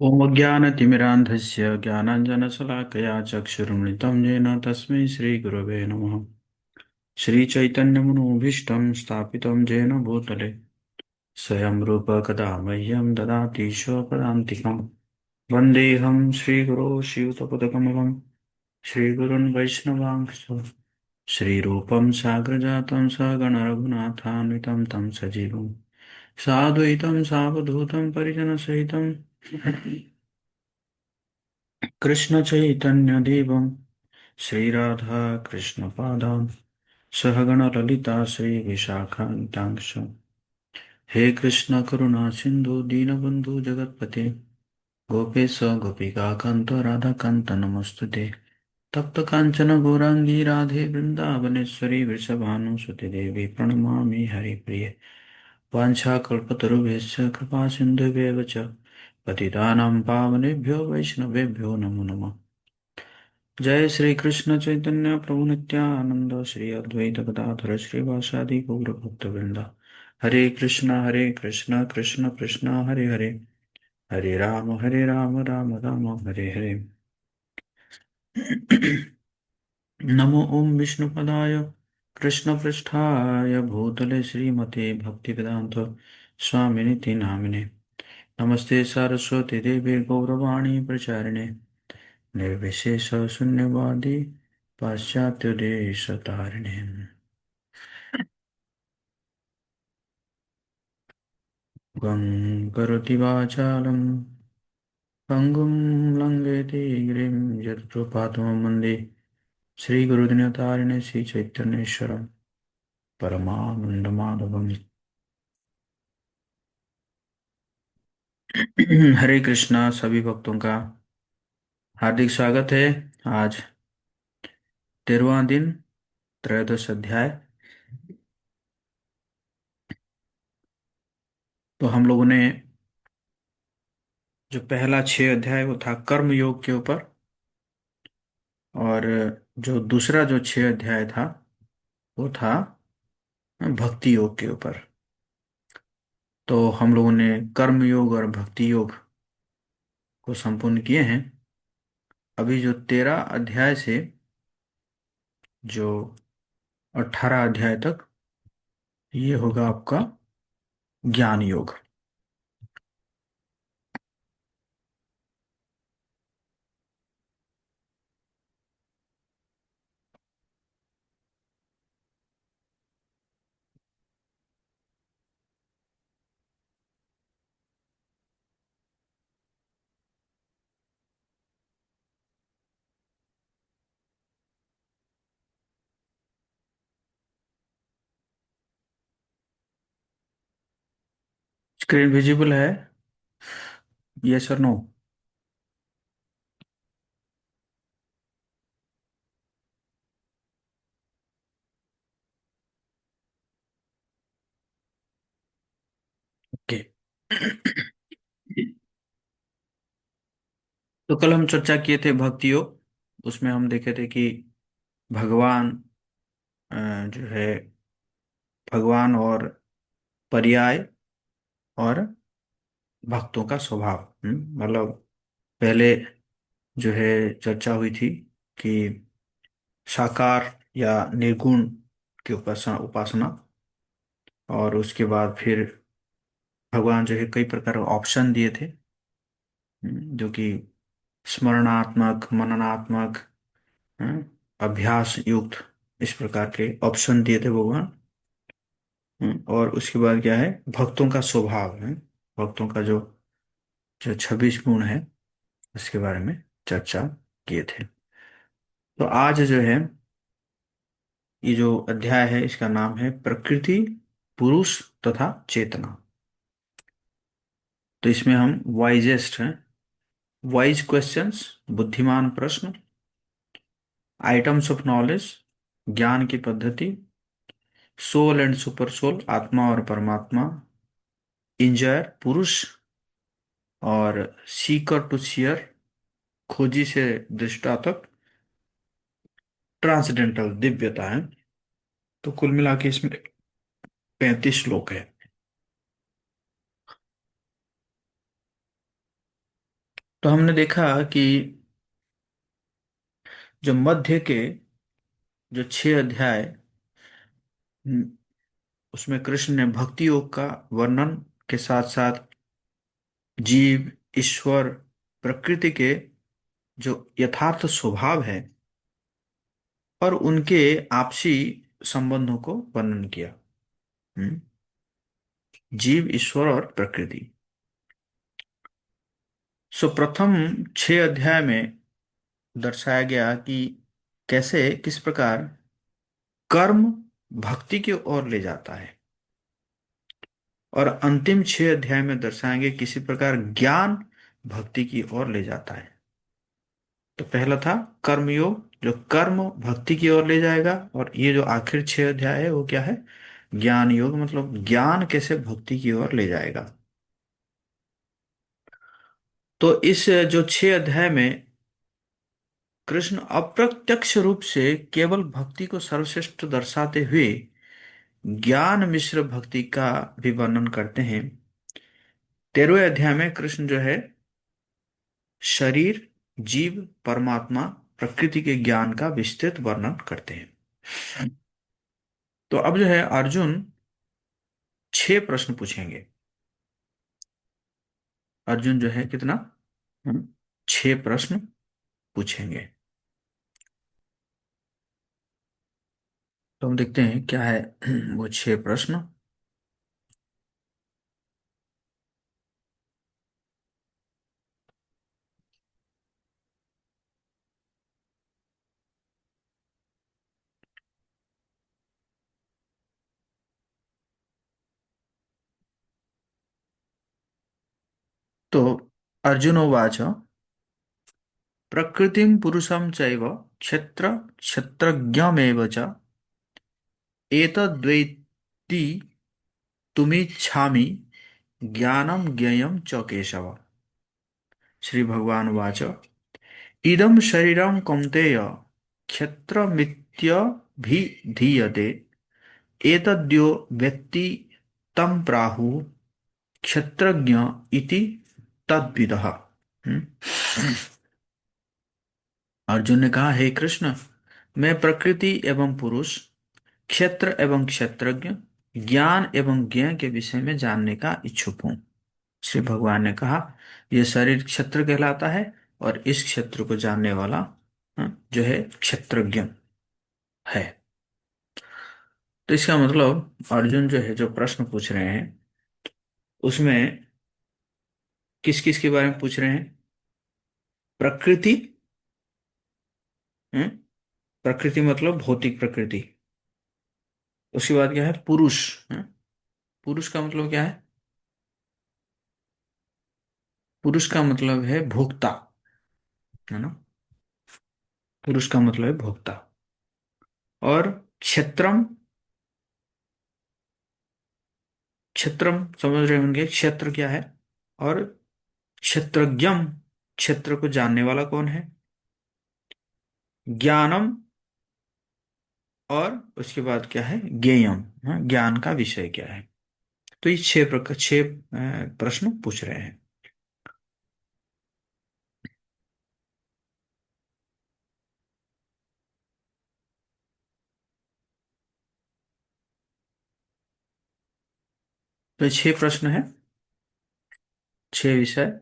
ॐ अज्ञानतिमिरान्धस्य ज्ञानाञ्जनशलाकया चक्षुरुन्मिलितं येन तस्मै श्रीगुरवे नमः। श्रीचैतन्यमनोभीष्टं स्थापितं येन भूतले स्वयं रूप कदा मह्यं ददाति स्वपदान्तिकं। वन्देऽहं श्रीगुरो शिवतपदकमलं श्रीगुरुन् वैष्णवांश्च श्रीरूपं साग्रजातं सगणरघुनाथान्वितं तं सजीवं साद्वैतं सावधूतं परिजनसहितं कृष्णचैतन्यदेवं श्रीराधा कृष्णपादान् सहगणललिता श्रीविशाखान्वितांश हे कृष्ण करुणा सिन्धु दीनबन्धु जगत्पते गोपेश गोपिकान्त राधाकान्त नमस्तुते तप्त काञ्चन गौराङ्गी राधे वृन्दावनेश्वरी वृषभानुसुते देवी प्रणमामि हरिप्रिये वाञ्छाकल्पतरुभ्यश्च कृपा सिन्धुभ्येव च पतितानां पावनेभ्यो वैष्णवेभ्यो नमो नमः। जय श्री कृष्ण चैतन्य प्रभु नित्यानंद श्री अद्वैत गदाधर श्रीवासादि गौर भक्तवृंद। हरे कृष्ण कृष्ण कृष्ण हरे हरे, हरे राम राम राम हरे हरे। नमो ओम विष्णुपदाय कृष्णपृष्ठाय भूतले श्रीमते भक्तिवेदांत स्वामिनिति नामिने। नमस्ते सारस्वती देवी गौरवाणी प्रचारिणे निर्विशेष शून्यवादी पाश्चात्य देश तारिणे। गं करोति वाचालं पङ्गुं लङ्घयति गिरिं यत्कृपातमं वन्दे श्रीगुरुदिनतारिणे श्रीचैतन्येश्वरं परमानन्दमाधवम्। हरे कृष्णा सभी भक्तों का हार्दिक स्वागत है। आज 13वां दिन, त्रयोदश अध्याय। तो हम लोगों ने जो पहला 6 अध्याय वो था कर्म योग के ऊपर, और जो दूसरा जो 6 अध्याय था वो था भक्ति योग के ऊपर। तो हम लोगों ने कर्म योग और भक्ति योग को संपूर्ण किए हैं। अभी जो 13 अध्याय से जो 18 अध्याय तक ये होगा आपका ज्ञान योग। स्क्रीन विजिबल है? यस और नो? ओके। तो कल हम चर्चा किए थे भक्ति योग। उसमें हम देखे थे कि भगवान अ, जो है भगवान और पर्याय और भक्तों का स्वभाव। मतलब पहले जो है चर्चा हुई थी कि साकार या निर्गुण की उपासना उपासना, और उसके बाद फिर भगवान जो है कई प्रकार के ऑप्शन दिए थे, जो कि स्मरणात्मक, मननात्मक, हम्म, अभ्यास युक्त, इस प्रकार के ऑप्शन दिए थे भगवान। और उसके बाद क्या है, भक्तों का स्वभाव है, भक्तों का जो जो 26 गुण है उसके बारे में चर्चा किए थे। तो आज जो है ये जो अध्याय है इसका नाम है प्रकृति, पुरुष तथा चेतना। तो इसमें हम वाइजेस्ट हैं, वाइज क्वेश्चंस, बुद्धिमान प्रश्न, आइटम्स ऑफ नॉलेज, ज्ञान की पद्धति, सोल एंड सुपर सोल, आत्मा और परमात्मा, इंजॉयर पुरुष, और सीकर टू सीयर, खोजी से दृष्टा तक, ट्रांसडेंटल दिव्यता है। तो कुल मिला के इसमें 35 श्लोक है। तो हमने देखा कि जो मध्य के जो 6 अध्याय, हम्म, उसमें कृष्ण ने भक्ति योग का वर्णन के साथ साथ जीव, ईश्वर, प्रकृति के जो यथार्थ स्वभाव है और उनके आपसी संबंधों को वर्णन किया। हम्म, जीव, ईश्वर और प्रकृति। सो प्रथम 6 अध्याय में दर्शाया गया कि कैसे, किस प्रकार कर्म भक्ति की ओर ले जाता है, और अंतिम 6 अध्याय में दर्शाएंगे किसी प्रकार ज्ञान भक्ति की ओर ले जाता है। तो पहला था कर्म योग, जो कर्म भक्ति की ओर ले जाएगा, और ये जो आखिर 6 अध्याय है वो क्या है? ज्ञान योग, मतलब ज्ञान कैसे भक्ति की ओर ले जाएगा। तो इस जो 6 अध्याय में कृष्ण अप्रत्यक्ष रूप से केवल भक्ति को सर्वश्रेष्ठ दर्शाते हुए ज्ञान मिश्र भक्ति का भी वर्णन करते हैं। 13वें अध्याय में कृष्ण जो है शरीर, जीव, परमात्मा, प्रकृति के ज्ञान का विस्तृत वर्णन करते हैं। तो अब जो है अर्जुन 6 प्रश्न पूछेंगे। अर्जुन जो है कितना? 6 प्रश्न पूछेंगे। तो हम देखते हैं क्या है वो 6 प्रश्न। तो अर्जुन उवाच, प्रकृतिं पुरुषं चैव क्षेत्र क्षेत्रज्ञमेव च एतद्वेत्ति तुमिच्छामि ज्ञानं ज्ञेयं च केशव। श्री भगवान वाच, इदं शरीरं कौन्तेय क्षेत्रमित्यभिधीयते, एतद्यो वेत्ति तं प्राहुः क्षेत्रज्ञ इति तद्विदः। हम्म? अर्जुन ने कहा, हे कृष्ण, मैं प्रकृति एवं पुरुष, क्षेत्र एवं क्षेत्रज्ञ, ज्ञान एवं ज्ञ के विषय में जानने का इच्छुक हूँ। श्री भगवान ने कहा, यह शरीर क्षेत्र कहलाता है और इस क्षेत्र को जानने वाला जो है क्षेत्रज्ञ है। तो इसका मतलब अर्जुन जो है जो प्रश्न पूछ रहे हैं उसमें किस किस के बारे में पूछ रहे हैं? प्रकृति, हम्म, प्रकृति मतलब भौतिक प्रकृति। उसके बाद क्या है? पुरुष। पुरुष का मतलब क्या है? पुरुष का मतलब है भोक्ता, है ना? पुरुष का मतलब है भोक्ता। और क्षेत्रम, क्षेत्रम समझ रहे होंगे क्षेत्र क्या है। और क्षेत्रज्ञम, क्षेत्र को जानने वाला कौन है? ज्ञानम, और उसके बाद क्या है? ज्ञेयम, ज्ञान का विषय क्या है। तो ये 6 प्रश्न पूछ रहे हैं। तो 6 प्रश्न है, 6 विषय।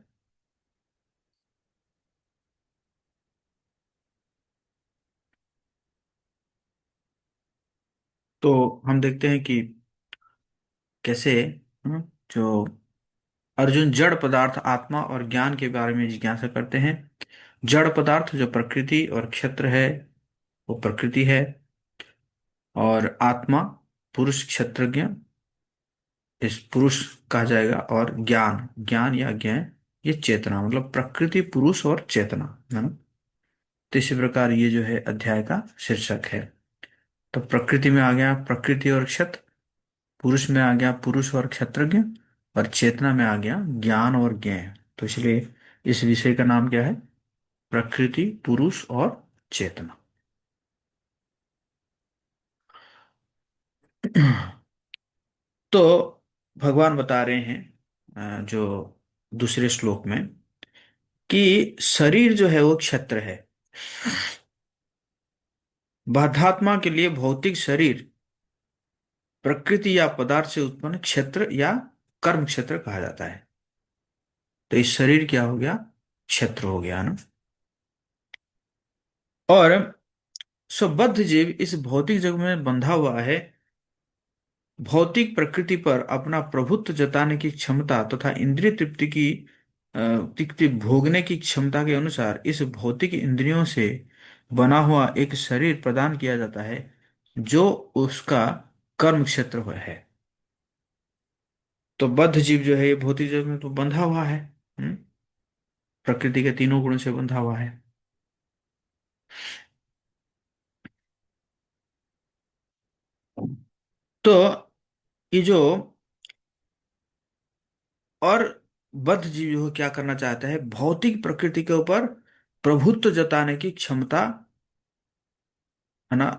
तो हम देखते हैं कि कैसे जो अर्जुन जड़ पदार्थ, आत्मा और ज्ञान के बारे में जिज्ञासा करते हैं। जड़ पदार्थ जो प्रकृति और क्षेत्र है वो प्रकृति है, और आत्मा पुरुष क्षेत्रज्ञ, इस पुरुष कहा जाएगा, और ज्ञान, ज्ञान या ज्ञान ये चेतना, मतलब प्रकृति, पुरुष और चेतना, है ना? तो इसी प्रकार ये जो है अध्याय का शीर्षक है। तो प्रकृति में आ गया प्रकृति और क्षेत्र, पुरुष में आ गया पुरुष और क्षेत्रज्ञ, और चेतना में आ गया ज्ञान और ज्ञेय। तो इसलिए इस विषय का नाम क्या है? प्रकृति, पुरुष और चेतना। तो भगवान बता रहे हैं जो दूसरे श्लोक में, कि शरीर जो है वो क्षेत्र है। बाधात्मा के लिए भौतिक शरीर प्रकृति या पदार्थ से उत्पन्न क्षेत्र या कर्म क्षेत्र कहा जाता है। तो इस शरीर क्या हो गया? क्षेत्र हो गया ना। और सो बद्ध जीव इस भौतिक जग में बंधा हुआ है। भौतिक प्रकृति पर अपना प्रभुत्व जताने की क्षमता तथा इंद्रिय तृप्ति की तृप्ति भोगने की क्षमता के अनुसार इस भौतिक इंद्रियों से बना हुआ एक शरीर प्रदान किया जाता है, जो उसका कर्म क्षेत्र हुआ है। तो बद्ध जीव जो है ये भौतिक जगत में तो बंधा हुआ है। हम्म? प्रकृति के तीनों गुणों से बंधा हुआ है। तो ये जो और बद्ध जीव जो क्या करना चाहता है, भौतिक प्रकृति के ऊपर प्रभुत्व जताने की क्षमता, है ना,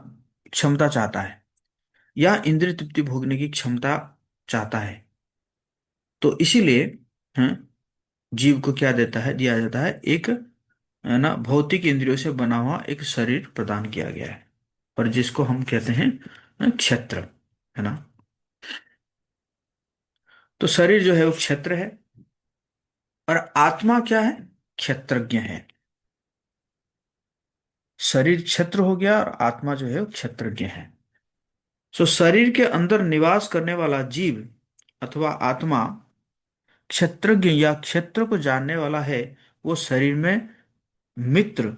क्षमता चाहता है, या इंद्रिय तृप्ति भोगने की क्षमता चाहता है। तो इसीलिए, हैं, जीव को क्या देता है, दिया जाता है एक, है ना, भौतिक इंद्रियों से बना हुआ एक शरीर प्रदान किया गया है, और जिसको हम कहते हैं क्षेत्र, है ना। तो शरीर जो है वो क्षेत्र है, और आत्मा क्या है? क्षेत्रज्ञ है। शरीर क्षेत्र हो गया और आत्मा जो है वो क्षेत्रज्ञ है। सो शरीर के अंदर निवास करने वाला जीव अथवा आत्मा क्षेत्रज्ञ या क्षेत्र को जानने वाला है। वो शरीर में मित्र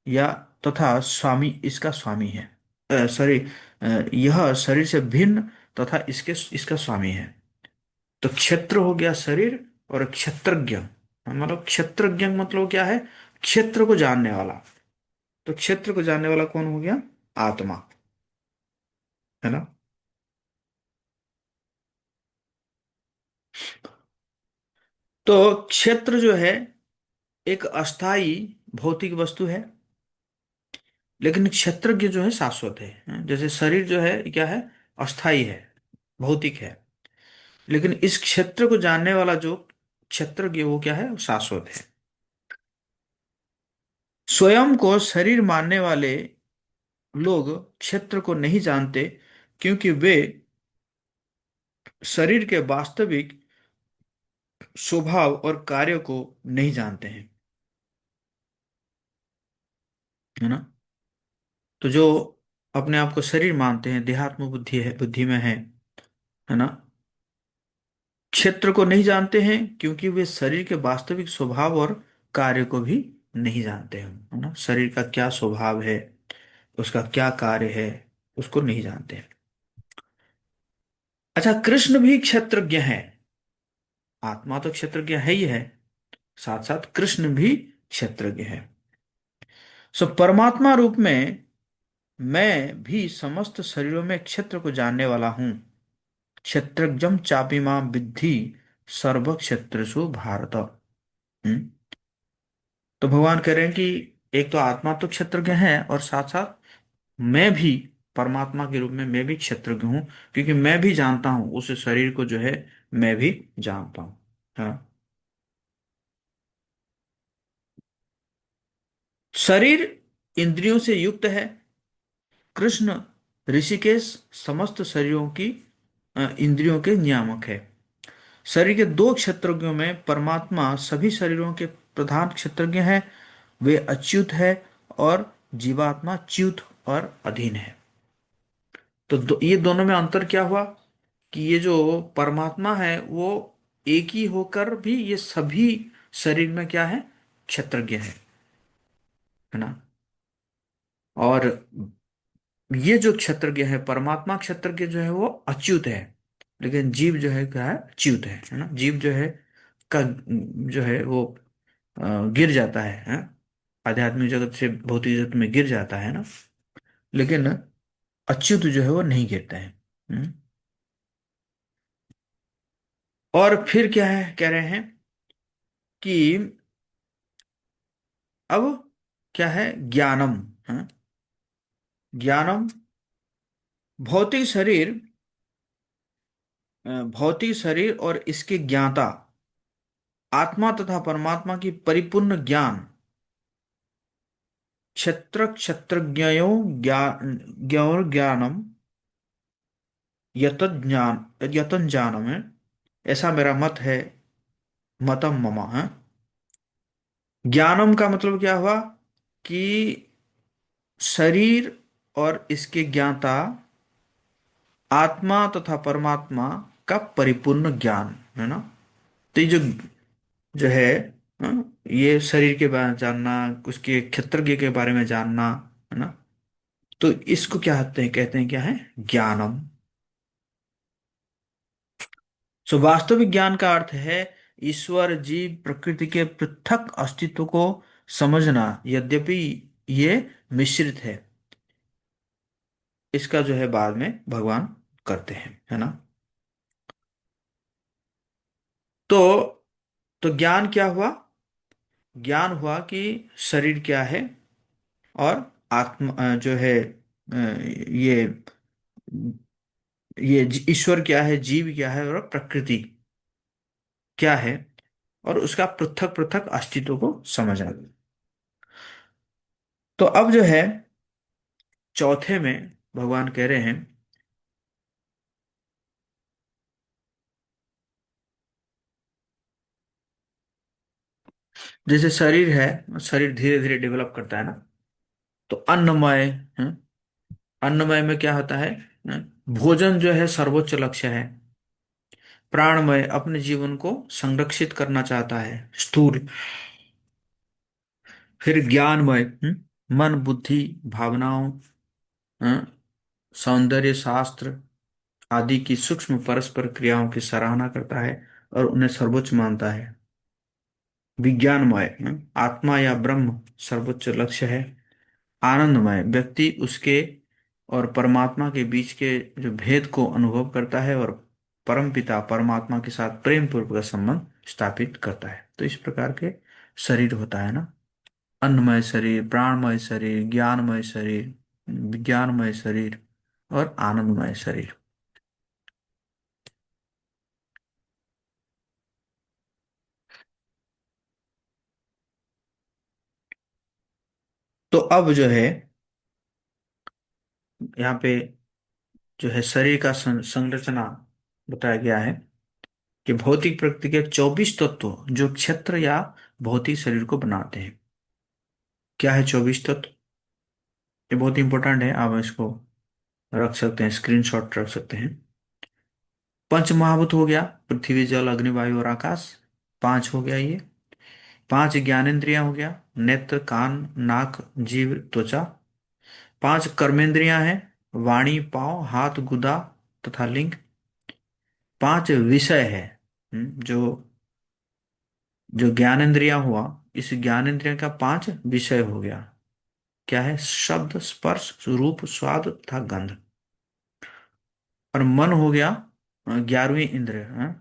या तथा स्वामी, इसका स्वामी है। सॉरी, यह शरीर से भिन्न तथा इसके इसका स्वामी है। तो क्षेत्र हो गया शरीर, और क्षेत्रज्ञ मतलब, क्षेत्रज्ञ मतलब क्या है? क्षेत्र को जानने वाला। तो क्षेत्र को जानने वाला कौन हो गया? आत्मा, है ना। तो क्षेत्र जो है एक अस्थाई भौतिक वस्तु है, लेकिन क्षेत्रज्ञ जो है शाश्वत है। जैसे शरीर जो है क्या है? अस्थाई है, भौतिक है। लेकिन इस क्षेत्र को जानने वाला जो क्षेत्रज्ञ, वो क्या है? वो शाश्वत है। स्वयं को शरीर मानने वाले लोग क्षेत्र को नहीं जानते, क्योंकि वे शरीर के वास्तविक स्वभाव और कार्य को नहीं जानते हैं, है ना। तो जो अपने आप को शरीर मानते हैं, देहात्म बुद्धि है, बुद्धि में है ना, क्षेत्र को नहीं जानते हैं क्योंकि वे शरीर के वास्तविक स्वभाव और कार्य को भी नहीं जानते हैं, है ना। शरीर का क्या स्वभाव है, उसका क्या कार्य है, उसको नहीं जानते हैं। अच्छा, कृष्ण भी क्षेत्रज्ञ है। आत्मा तो क्षेत्रज्ञ है ही है, साथ साथ कृष्ण भी क्षेत्रज्ञ है। सो परमात्मा रूप में मैं भी समस्त शरीरों में क्षेत्र को जानने वाला हूं। क्षेत्रज्ञम चापि मां विद्धि सर्व क्षेत्रसु भारत। हम्म? तो भगवान कह रहे हैं कि एक तो आत्मा तो क्षेत्रज्ञ है, और साथ साथ मैं भी परमात्मा के रूप में मैं भी क्षेत्रज्ञ हूँ, क्योंकि मैं भी जानता हूँ उस शरीर को जो है, मैं भी जानता हूँ। हाँ। शरीर इंद्रियों से युक्त है। कृष्ण ऋषिकेश समस्त शरीरों की इंद्रियों के नियामक है। शरीर के दो क्षेत्रज्ञों में परमात्मा सभी शरीरों के प्रधान क्षेत्रज्ञ है। वे अच्युत है, और जीवात्मा च्युत और अधीन है। तो ये दोनों में अंतर क्या हुआ? कि ये जो परमात्मा है वो एक ही होकर भी ये सभी शरीर में क्या है? क्षेत्रज्ञ है ना। और ये जो क्षेत्रज्ञ है, परमात्मा क्षेत्रज्ञ जो है वो अच्युत है, लेकिन जीव जो है क्या है? अच्युत है ना। जीव जो है का जो है वो गिर जाता है। आध्यात्मिक जगत से भौतिक जगत में गिर जाता है ना, लेकिन अच्युत जो है वो नहीं गिरता है। हम्म? और फिर क्या है, कह रहे हैं कि अब क्या है? ज्ञानम, है? ज्ञानम, भौतिक शरीर, भौतिक शरीर और इसके ज्ञाता, आत्मा तथा परमात्मा की परिपूर्ण ज्ञान, क्षेत्र क्षेत्रज्ञयों ज्ञान ज्ञोर ज्ञानम यतज्ञान यतज्ञानम है, ऐसा मेरा मत है। मतम ममा है। ज्ञानम का मतलब क्या हुआ कि शरीर और इसके ज्ञाता आत्मा तथा परमात्मा का परिपूर्ण ज्ञान है ना। तो ये जो है, ये शरीर के बारे में जानना, उसके क्षेत्रज्ञ के बारे में जानना, है ना। तो इसको क्या कहते हैं क्या है, ज्ञानम। सो वास्तविक ज्ञान का अर्थ है ईश्वर जीव प्रकृति के पृथक अस्तित्व को समझना, यद्यपि ये मिश्रित है। इसका जो है बाद में भगवान करते हैं, है ना। तो ज्ञान क्या हुआ? ज्ञान हुआ कि शरीर क्या है, और आत्मा जो है ये ईश्वर क्या है, जीव क्या है, और प्रकृति क्या है, और उसका पृथक पृथक अस्तित्व को समझना। तो अब जो है चौथे में भगवान कह रहे हैं, जैसे शरीर है, शरीर धीरे धीरे डेवलप करता है ना। तो अन्नमय है, अन्नमय में क्या होता है? भोजन जो है सर्वोच्च लक्ष्य है। प्राणमय अपने जीवन को संरक्षित करना चाहता है, स्थूल। फिर ज्ञानमय, मन बुद्धि भावनाओं, हम्म, सौंदर्य शास्त्र आदि की सूक्ष्म परस्पर क्रियाओं की सराहना करता है और उन्हें सर्वोच्च मानता है। विज्ञानमय, आत्मा या ब्रह्म सर्वोच्च लक्ष्य है। आनंदमय व्यक्ति उसके और परमात्मा के बीच के जो भेद को अनुभव करता है और परमपिता परमात्मा के साथ प्रेम पूर्वक संबंध स्थापित करता है। तो इस प्रकार के शरीर होता है ना। अन्नमय शरीर, प्राणमय शरीर, ज्ञानमय शरीर, विज्ञानमय शरीर और आनंदमय शरीर। तो अब जो है यहाँ पे जो है शरीर का संरचना बताया गया है कि भौतिक प्रकृति के 24 तत्व जो क्षेत्र या भौतिक शरीर को बनाते हैं। क्या है 24 तत्व? ये बहुत इंपॉर्टेंट है, आप इसको रख सकते हैं, स्क्रीनशॉट रख सकते हैं। पंच महाभूत हो गया, पृथ्वी जल अग्नि वायु और आकाश। पांच हो गया ये। पांच ज्ञानेंद्रियां हो गया, नेत्र कान नाक जीभ त्वचा। पांच कर्मेंद्रियां हैं, वाणी पांव हाथ गुदा तथा लिंग। पांच विषय है, जो जो ज्ञानेंद्रियां हुआ, इस ज्ञानेंद्रिय का पांच विषय हो गया। क्या है? शब्द स्पर्श रूप स्वाद तथा गंध। और मन हो गया 11वीं इंद्रिय है।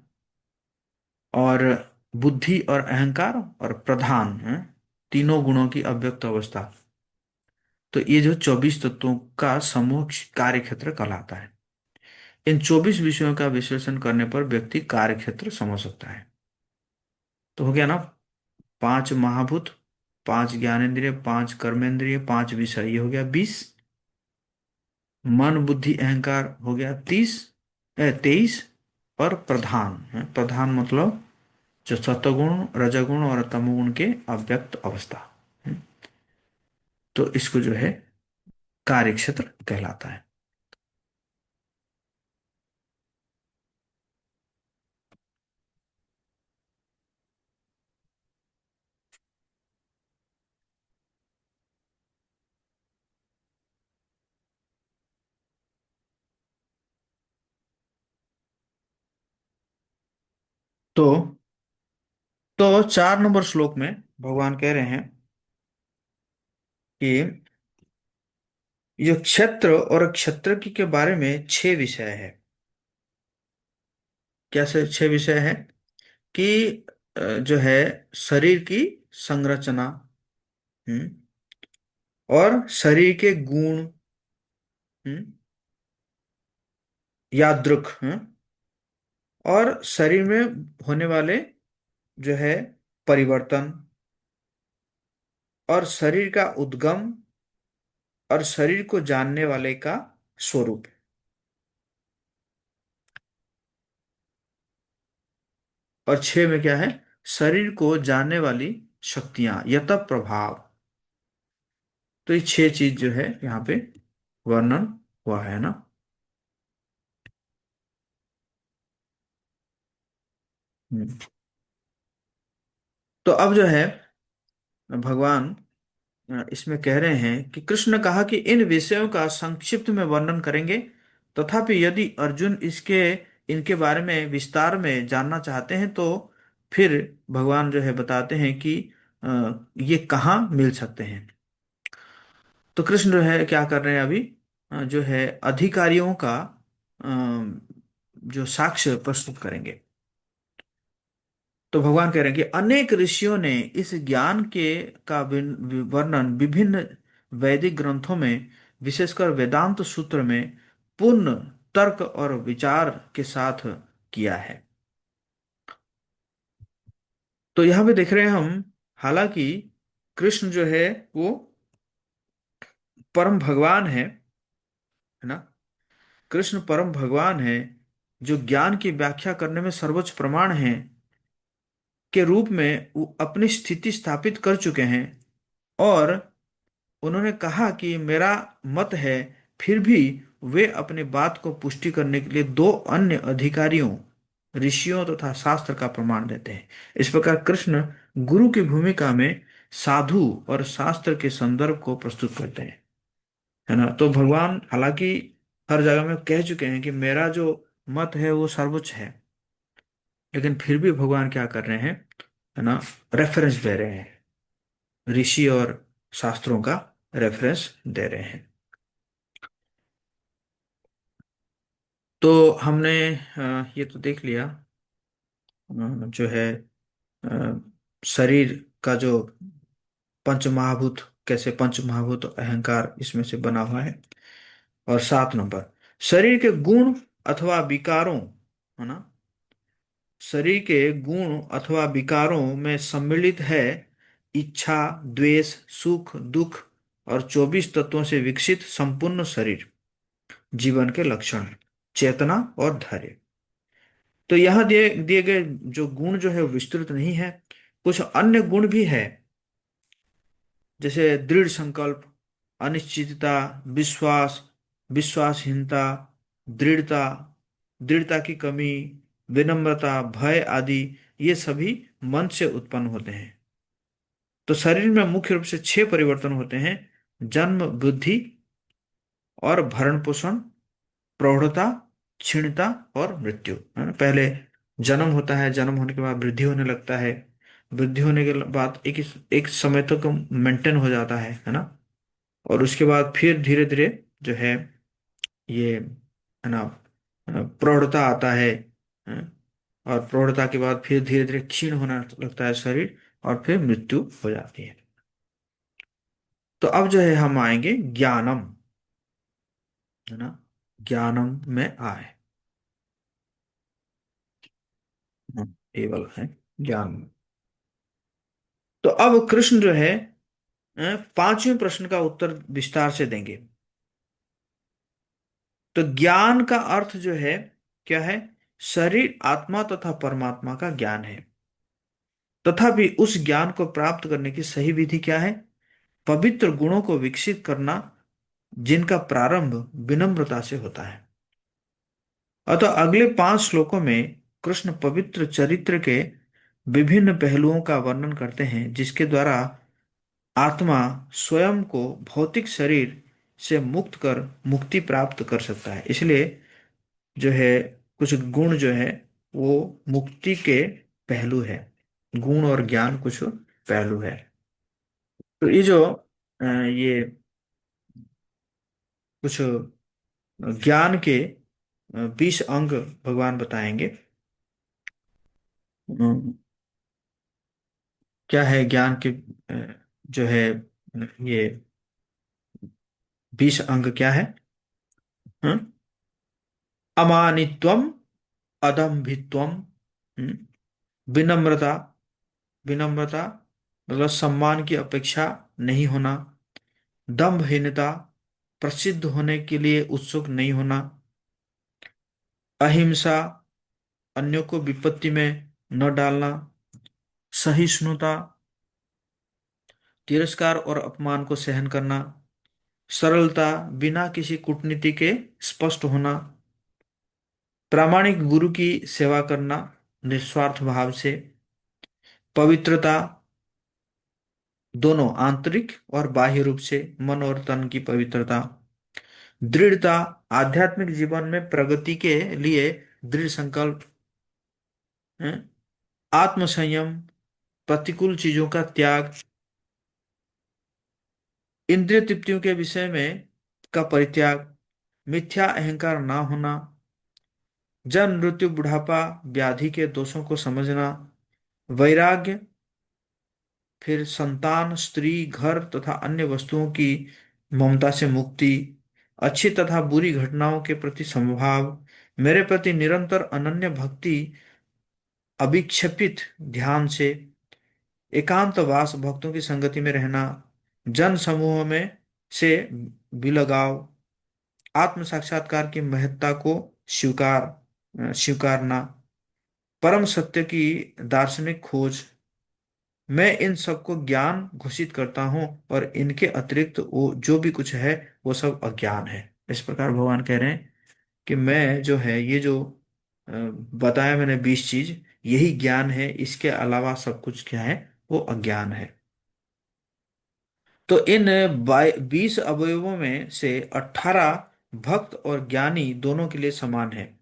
और बुद्धि और अहंकार और प्रधान है, तीनों गुणों की अव्यक्त अवस्था। तो ये जो 24 तत्वों का समूह कार्य क्षेत्र कहलाता है। इन 24 विषयों का विश्लेषण करने पर व्यक्ति कार्य क्षेत्र समझ सकता है। तो हो गया ना, पांच महाभूत, पांच ज्ञानेंद्रिय, पांच कर्मेंद्रिय, पांच विषय, ये हो गया 20। मन बुद्धि अहंकार हो गया 23। और प्रधान है, प्रधान मतलब जो सत्वगुण रजगुण और तमोगुण के अव्यक्त अवस्था। हम्म, तो इसको जो है कार्य क्षेत्र कहलाता है। तो 4 नंबर श्लोक में भगवान कह रहे हैं कि ये क्षेत्र और क्षेत्र के बारे में 6 विषय है। कैसे 6 विषय है? कि जो है शरीर की संरचना, हम्म, और शरीर के गुण, हम्म, यादृक, और शरीर में होने वाले जो है परिवर्तन, और शरीर का उद्गम, और शरीर को जानने वाले का स्वरूप। और छह में क्या है? शरीर को जानने वाली शक्तियां, यत प्रभाव। तो ये छह चीज जो है यहाँ पे वर्णन हुआ है ना। हम्म। तो अब जो है भगवान इसमें कह रहे हैं कि कृष्ण ने कहा कि इन विषयों का संक्षिप्त में वर्णन करेंगे, तथापि यदि अर्जुन इसके इनके बारे में विस्तार में जानना चाहते हैं तो फिर भगवान जो है बताते हैं कि ये कहाँ मिल सकते हैं। तो कृष्ण जो है क्या कर रहे हैं अभी, जो है अधिकारियों का अ, जो साक्ष्य प्रस्तुत करेंगे। तो भगवान कह रहे हैं कि अनेक ऋषियों ने इस ज्ञान के का वर्णन विभिन्न वैदिक ग्रंथों में, विशेषकर वेदांत सूत्र में पूर्ण तर्क और विचार के साथ किया है। तो यहाँ पे देख रहे हैं हम, हालांकि कृष्ण जो है वो परम भगवान है ना। कृष्ण परम भगवान है, जो ज्ञान की व्याख्या करने में सर्वोच्च प्रमाण है के रूप में वो अपनी स्थिति स्थापित कर चुके हैं। और उन्होंने कहा कि मेरा मत है, फिर भी वे अपनी बात को पुष्टि करने के लिए दो अन्य अधिकारियों, ऋषियों तथा शास्त्र का प्रमाण देते हैं। इस प्रकार कृष्ण गुरु की भूमिका में साधु और शास्त्र के संदर्भ को प्रस्तुत करते हैं, है ना। तो भगवान हालांकि हर जगह में कह चुके हैं कि मेरा जो मत है वो सर्वोच्च है, लेकिन फिर भी भगवान क्या कर रहे हैं, है ना, रेफरेंस दे रहे हैं, ऋषि और शास्त्रों का रेफरेंस दे रहे हैं। तो हमने ये तो देख लिया, जो है अ, शरीर का जो पंच महाभूत, कैसे पंच महाभूत अहंकार इसमें से बना हुआ है। और 7 नंबर, शरीर के गुण अथवा विकारों, है ना, शरीर के गुण अथवा विकारों में सम्मिलित है इच्छा, द्वेष, सुख, दुख और 24 तत्वों से विकसित संपूर्ण शरीर, जीवन के लक्षण, चेतना और धैर्य। तो यहाँ दिए दिए गए जो गुण जो है वो विस्तृत नहीं है, कुछ अन्य गुण भी है, जैसे दृढ़ संकल्प, अनिश्चितता, विश्वास, विश्वासहीनता, दृढ़ता, दृढ़ता की कमी, विनम्रता, भय आदि, ये सभी मन से उत्पन्न होते हैं। तो शरीर में मुख्य रूप से 6 परिवर्तन होते हैं: जन्म, बुद्धि और भरण पोषण, प्रौढ़ता, क्षीणता और मृत्यु, है ना। पहले जन्म होता है, जन्म होने के बाद वृद्धि होने लगता है, वृद्धि होने के बाद एक एक समय तक मेंटेन हो जाता है ना। और उसके बाद फिर धीरे धीरे जो है ये, है ना, प्रौढ़ता आता है। और प्रौढ़ता के बाद फिर धीरे धीरे क्षीण होने लगता है शरीर, और फिर मृत्यु हो जाती है। तो अब जो है हम आएंगे ज्ञानम, है ना, ज्ञानम में आए। ये वाला है ज्ञान। तो अब कृष्ण जो है 5वें प्रश्न का उत्तर विस्तार से देंगे। तो ज्ञान का अर्थ जो है क्या है? शरीर, आत्मा तथा परमात्मा का ज्ञान है। तथापि उस ज्ञान को प्राप्त करने की सही विधि क्या है? पवित्र गुणों को विकसित करना, जिनका प्रारंभ विनम्रता से होता है। अतः अगले 5 श्लोकों में कृष्ण पवित्र चरित्र के विभिन्न पहलुओं का वर्णन करते हैं, जिसके द्वारा आत्मा स्वयं को भौतिक शरीर से मुक्त कर मुक्ति प्राप्त कर सकता है। इसलिए जो है कुछ गुण जो है वो मुक्ति के पहलू है, गुण और ज्ञान कुछ पहलू है। तो ये जो ये कुछ ज्ञान के 20 अंग भगवान बताएंगे। अ, क्या है ज्ञान के जो है ये 20 अंग क्या है? हाँ? अमानित्वम, अदम्भित्वम, हम्म, विनम्रता, विनम्रता मतलब सम्मान की अपेक्षा नहीं होना। दंभहीनता, प्रसिद्ध होने के लिए उत्सुक नहीं होना। अहिंसा, अन्यों को विपत्ति में न डालना। सहिष्णुता, तिरस्कार और अपमान को सहन करना। सरलता, बिना किसी कूटनीति के स्पष्ट होना। प्रामाणिक गुरु की सेवा करना निस्वार्थ भाव से। पवित्रता, दोनों आंतरिक और बाह्य रूप से, मन और तन की पवित्रता। दृढ़ता, आध्यात्मिक जीवन में प्रगति के लिए दृढ़ संकल्प है। आत्मसंयम, प्रतिकूल चीजों का त्याग। इंद्रिय तृप्तियों के विषय में का परित्याग। मिथ्या अहंकार ना होना। जन्म मृत्यु बुढ़ापा व्याधि के दोषों को समझना। वैराग्य, फिर संतान स्त्री घर तथा अन्य वस्तुओं की ममता से मुक्ति। अच्छी तथा बुरी घटनाओं के प्रति समभाव। मेरे प्रति निरंतर अनन्य भक्ति, अविक्षेपित ध्यान से। एकांतवास, भक्तों की संगति में रहना। जन समूह में से विलगाव। आत्म साक्षात्कार की महत्ता को स्वीकारना। परम सत्य की दार्शनिक खोज। मैं इन सबको ज्ञान घोषित करता हूँ और इनके अतिरिक्त वो जो भी कुछ है वो सब अज्ञान है। इस प्रकार भगवान कह रहे हैं कि मैं जो है ये जो बताया मैंने 20 चीज, यही ज्ञान है, इसके अलावा सब कुछ क्या है, वो अज्ञान है। तो इन 20 अवयवों में से 18 भक्त और ज्ञानी दोनों के लिए समान है,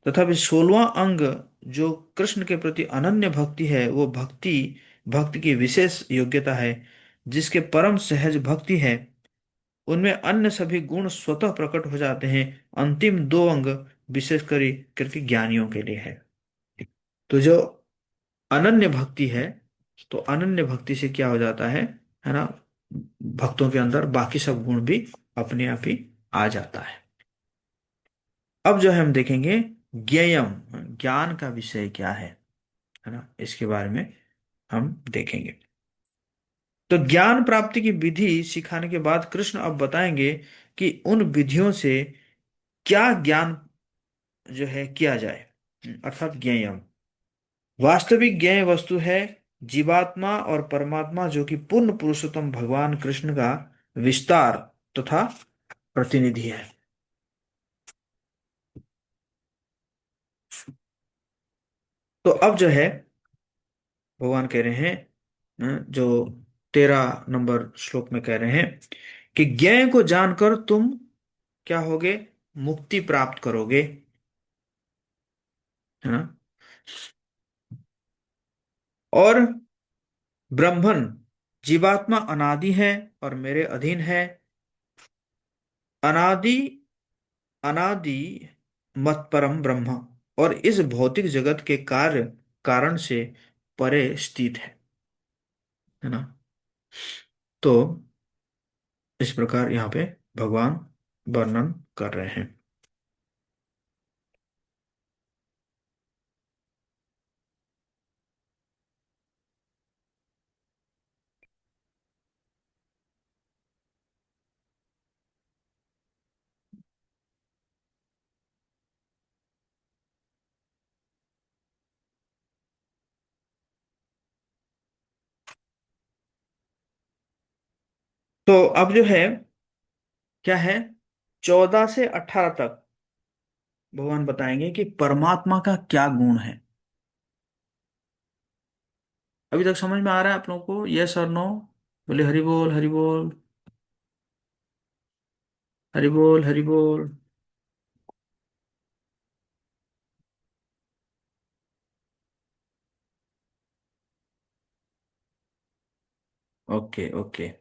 तथा फिर 16वां अंग जो कृष्ण के प्रति अनन्य भक्ति है, वो भक्त की विशेष योग्यता है। जिसके परम सहज भक्ति है उनमें अन्य सभी गुण स्वतः प्रकट हो जाते हैं। अंतिम 2 अंग विशेष करके ज्ञानियों के लिए है। तो जो अनन्य भक्ति है, तो अनन्य भक्ति से क्या हो जाता है ना, भक्तों के अंदर बाकी सब गुण भी अपने आप ही आ जाता है। अब जो है हम देखेंगे ज्ञेयम, ज्ञान का विषय क्या है ना, इसके बारे में हम देखेंगे। तो ज्ञान प्राप्ति की विधि सिखाने के बाद कृष्ण अब बताएंगे कि उन विधियों से क्या ज्ञान जो है किया जाए, अर्थात ज्ञेयम। वास्तविक ज्ञेय वस्तु है जीवात्मा और परमात्मा, जो कि पूर्ण पुरुषोत्तम भगवान कृष्ण का विस्तार तथा प्रतिनिधि है। तो अब जो है भगवान कह रहे हैं, जो 13 नंबर श्लोक में कह रहे हैं कि ज्ञेय को जानकर तुम क्या होगे, मुक्ति प्राप्त करोगे, है ना। और ब्रह्मन, जीवात्मा अनादि है और मेरे अधीन है। अनादि अनादि मत परम ब्रह्म, और इस भौतिक जगत के कार्य कारण से परे स्थित है ना। तो इस प्रकार यहाँ पे भगवान वर्णन कर रहे हैं। तो अब जो है क्या है, 14 से 18 तक भगवान बताएंगे कि परमात्मा का क्या गुण है। अभी तक समझ में आ रहा है आप लोगों को, यस और नो? बोले हरि बोल हरि बोल। हरि बोल हरि बोल। Okay okay.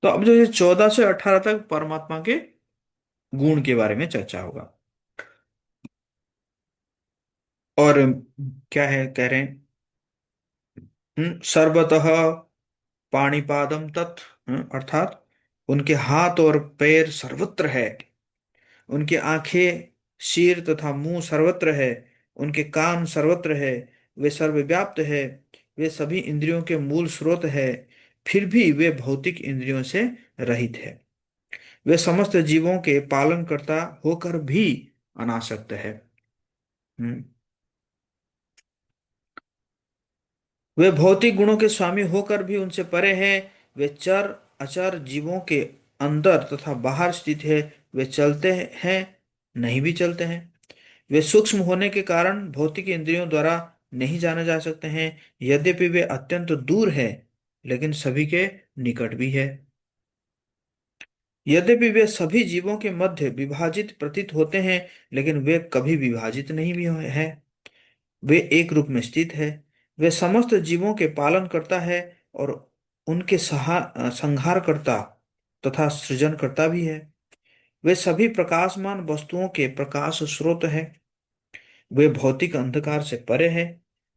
तो अब जो ये 14 से 18 तक परमात्मा के गुण के बारे में चर्चा होगा। और क्या है कह रहे हैं, सर्वतः पाणिपादम तत्, अर्थात उनके हाथ और पैर सर्वत्र है। उनकी आंखें, सिर तथा मुंह सर्वत्र है, उनके कान सर्वत्र है, वे सर्वव्याप्त है, वे सभी इंद्रियों के मूल स्रोत है, फिर भी वे भौतिक इंद्रियों से रहित है। वे समस्त जीवों के पालनकर्ता होकर भी अनासक्त है। हम्म। वे भौतिक गुणों के स्वामी होकर भी उनसे परे हैं। वे चर अचर जीवों के अंदर तथा बाहर स्थित है। वे चलते हैं, नहीं भी चलते हैं। वे सूक्ष्म होने के कारण भौतिक इंद्रियों द्वारा नहीं जाने जा सकते हैं। यद्यपि वे अत्यंत दूर है, लेकिन सभी के निकट भी है। यद्यपि वे सभी जीवों के मध्य विभाजित प्रतीत होते हैं, लेकिन वे कभी विभाजित नहीं भी हैं। वे एक रूप में स्थित है। वे समस्त जीवों के पालन करता है और उनके संहार करता तथा सृजन करता भी है। वे सभी प्रकाशमान वस्तुओं के प्रकाश स्रोत है। वे भौतिक अंधकार से परे है।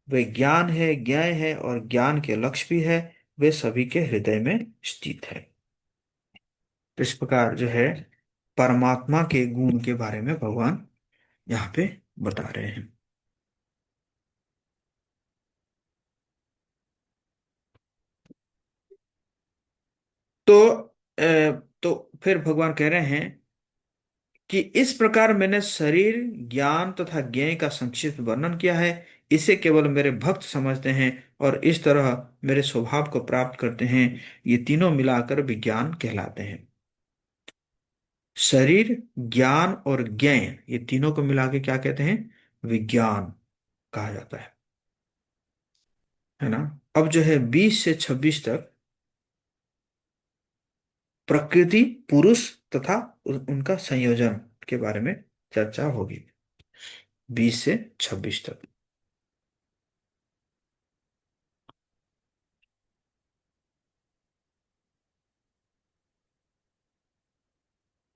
वे ज्ञान है, ज्ञेय है और ज्ञान के लक्ष्य भी है। वे सभी के हृदय में स्थित है। तो इस प्रकार जो है परमात्मा के गुण के बारे में भगवान यहाँ पे बता रहे हैं। तो तो फिर भगवान कह रहे हैं कि इस प्रकार मैंने शरीर, ज्ञान तथा ज्ञेय का संक्षिप्त वर्णन किया है। इसे केवल मेरे भक्त समझते हैं और इस तरह मेरे स्वभाव को प्राप्त करते हैं। ये तीनों मिलाकर विज्ञान कहलाते हैं। शरीर, ज्ञान और ज्ञेय, ये तीनों को मिला के क्या कहते हैं? विज्ञान कहा जाता है ना। अब जो है 20 से 26 तक प्रकृति, पुरुष तथा उनका संयोजन के बारे में चर्चा होगी। 20 से 26 तक।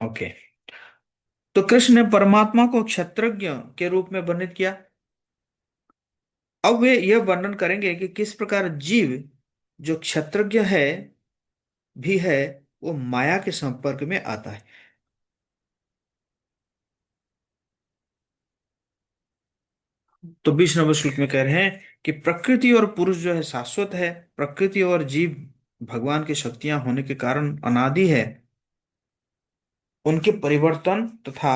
ओके। तो कृष्ण ने परमात्मा को क्षत्रज्ञ के रूप में वर्णित किया। अब वे यह वर्णन करेंगे कि किस प्रकार जीव जो क्षत्रज्ञ है भी है, वो माया के संपर्क में आता है। तो 20 नंबर श्लोक में कह रहे हैं कि प्रकृति और पुरुष जो है शाश्वत है। प्रकृति और जीव भगवान की शक्तियां होने के कारण अनादि है। उनके परिवर्तन तथा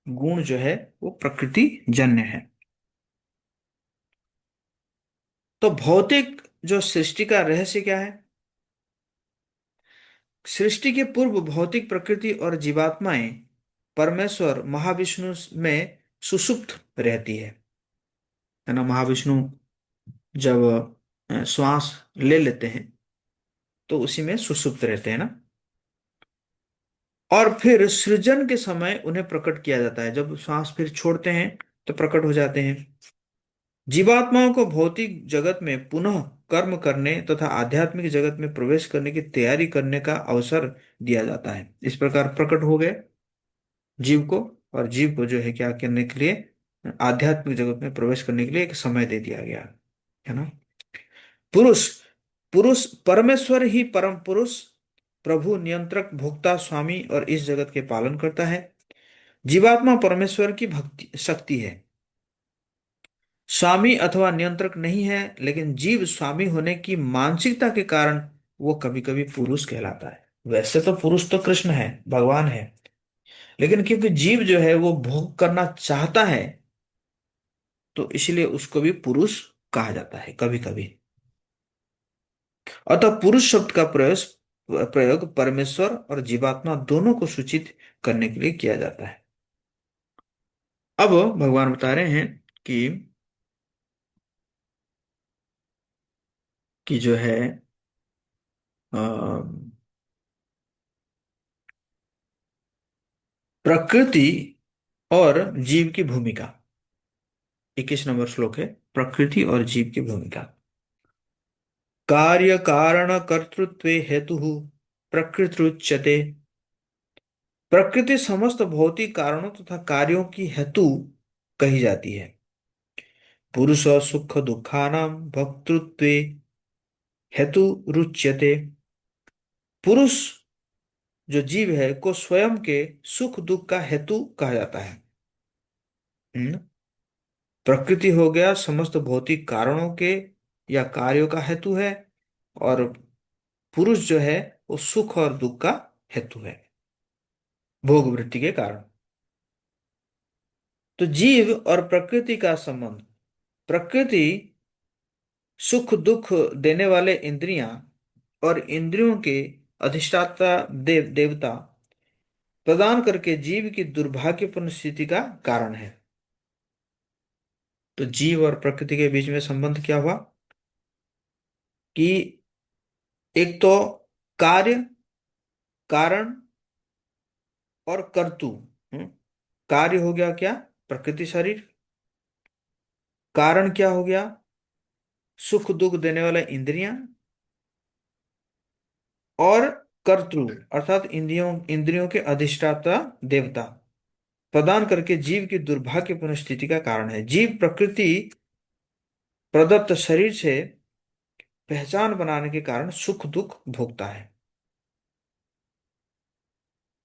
गुण जो है वो प्रकृति जन्य है। तो भौतिक जो सृष्टि का रहस्य क्या है? सृष्टि के पूर्व भौतिक प्रकृति और जीवात्माएं परमेश्वर महाविष्णु में सुषुप्त रहती है ना। महाविष्णु जब श्वास ले लेते हैं तो उसी में सुषुप्त रहते हैं ना। और फिर सृजन के समय उन्हें प्रकट किया जाता है। जब श्वास फिर छोड़ते हैं तो प्रकट हो जाते हैं। जीवात्माओं को भौतिक जगत में पुनः कर्म करने तथा आध्यात्मिक जगत में प्रवेश करने की तैयारी करने का अवसर दिया जाता है। इस प्रकार प्रकट हो गए जीव को, और जीव को जो है क्या करने के लिए, आध्यात्मिक जगत में प्रवेश करने के लिए एक समय दे दिया गया है ना। पुरुष, पुरुष परमेश्वर ही परम पुरुष, प्रभु, नियंत्रक, भोक्ता, स्वामी और इस जगत के पालन करता है। जीवात्मा परमेश्वर की भक्ति शक्ति है, स्वामी अथवा नियंत्रक नहीं है। लेकिन जीव स्वामी होने की मानसिकता के कारण वो कभी कभी पुरुष कहलाता है। वैसे तो पुरुष तो कृष्ण है, भगवान है, लेकिन क्योंकि जीव जो है वो भोग करना चाहता है, तो इसलिए उसको भी पुरुष कहा जाता है कभी कभी। अतः पुरुष शब्द का प्रयोग प्रयोग परमेश्वर और जीवात्मा दोनों को सूचित करने के लिए किया जाता है। अब भगवान बता रहे हैं कि जो है अ, प्रकृति और जीव की भूमिका। 21 नंबर श्लोक है, प्रकृति और जीव की भूमिका। कार्य कारण कर्तृत्वे हेतु प्रकृतिरुच्यते। प्रकृति समस्त भौतिक कारणों तथा कार्यों की हेतु कही जाती है। पुरुष सुख दुखानां भोक्तृत्वे हेतु रुच्यते। पुरुष जो जीव है को स्वयं के सुख दुख का हेतु कहा जाता है। हम्म? प्रकृति हो गया समस्त भौतिक कारणों के या कार्यों का हेतु है, और पुरुष जो है वो सुख और दुख का हेतु है, भोग वृत्ति के कारण। तो जीव और प्रकृति का संबंध, प्रकृति सुख दुख देने वाले इंद्रियां और इंद्रियों के अधिष्ठाता देवता प्रदान करके जीव की दुर्भाग्यपूर्ण स्थिति का कारण है। तो जीव और प्रकृति के बीच में संबंध क्या हुआ कि एक तो कार्य, कारण और कर्तु। हम्म? कार्य हो गया क्या, प्रकृति शरीर। कारण क्या हो गया, सुख दुख देने वाला इंद्रियां। और कर्तृ अर्थात इंद्रियों इंद्रियों के अधिष्ठाता देवता प्रदान करके जीव की दुर्भाग्यपूर्ण स्थिति का कारण है। जीव प्रकृति प्रदत्त शरीर से पहचान बनाने के कारण सुख दुख भोगता है।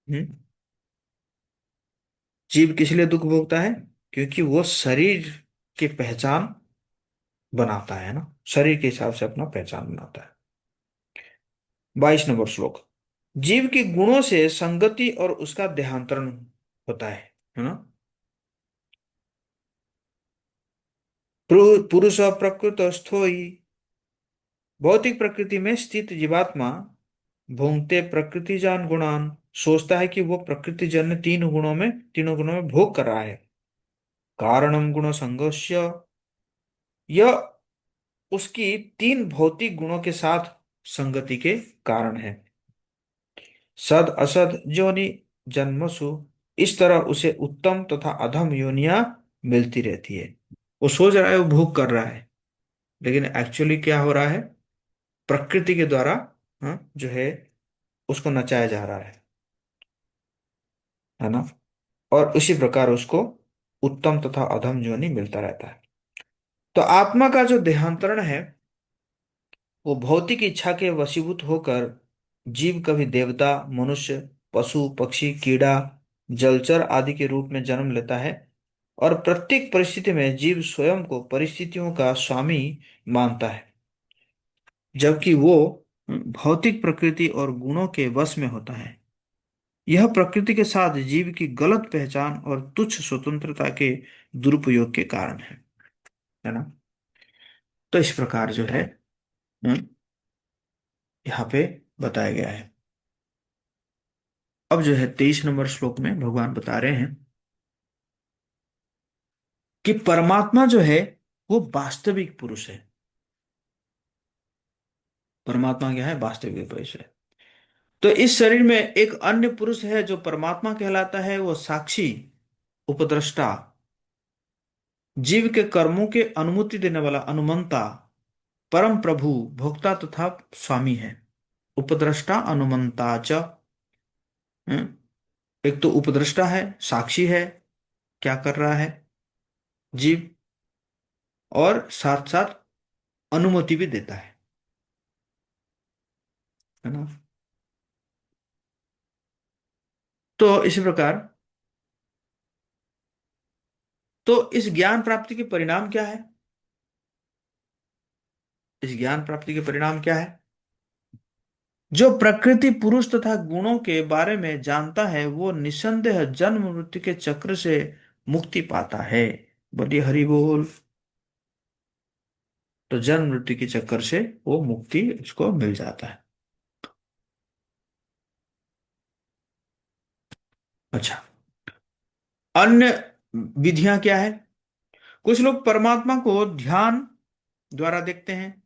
हम्म? जीव किस लिए दुख भोगता है, क्योंकि वो शरीर की पहचान बनाता है ना, शरीर के हिसाब से अपना पहचान बनाता है। 22 नंबर श्लोक। जीव के गुणों से संगति और उसका देहांतरण होता है ना। पुरुष प्रकृत स्थो ही, भौतिक प्रकृति में स्थित जीवात्मा भोंगते प्रकृति जान गुणान, सोचता है कि वो प्रकृति जन्य तीनों गुणों में भोग कर रहा है। कारणम गुण संगोष्य, यह उसकी तीन भौतिक गुणों के साथ संगति के कारण है। सद असद योनि जन्मसु, इस तरह उसे उत्तम तथा अधम योनियां मिलती रहती है। वो सोच रहा है वो भोग कर रहा है, लेकिन एक्चुअली क्या हो रहा है, प्रकृति के द्वारा जो है उसको नचाया जा रहा है ना। और उसी प्रकार उसको उत्तम तथा अधम योनि मिलता रहता है। तो आत्मा का जो देहांतरण है वो भौतिक इच्छा के वशीभूत होकर जीव कभी देवता, मनुष्य, पशु पक्षी, कीड़ा, जलचर आदि के रूप में जन्म लेता है। और प्रत्येक परिस्थिति में जीव स्वयं को परिस्थितियों का स्वामी मानता है, जबकि वो भौतिक प्रकृति और गुणों के वश में होता है। यह प्रकृति के साथ जीव की गलत पहचान और तुच्छ स्वतंत्रता के दुरुपयोग के कारण है ना। तो इस प्रकार जो है हम्म, यहाँ पे बताया गया है। अब जो है 23 नंबर श्लोक में भगवान बता रहे हैं कि परमात्मा जो है वो वास्तविक पुरुष है। परमात्मा क्या है, वास्तविक पुरुष है। तो इस शरीर में एक अन्य पुरुष है जो परमात्मा कहलाता है, वो साक्षी, उपद्रष्टा, जीव के कर्मों के अनुमति देने वाला अनुमंता, परम प्रभु, भोक्ता तथा स्वामी है। उपद्रष्टा अनुमंता च। हम्म? एक तो उपद्रष्टा है, साक्षी है, क्या कर रहा है जीव, और साथ साथ अनुमति भी देता है ना। तो इसी प्रकार, तो इस ज्ञान प्राप्ति के परिणाम क्या है, इस ज्ञान प्राप्ति के परिणाम क्या है, जो प्रकृति पुरुष तथा गुणों के बारे में जानता है वो निसंदेह जन्म मृत्यु के चक्र से मुक्ति पाता है। बोलिए हरि बोल। तो जन्म मृत्यु के चक्कर से वो मुक्ति उसको मिल जाता है। अच्छा, अन्य विधियां क्या है। कुछ लोग परमात्मा को ध्यान द्वारा देखते हैं,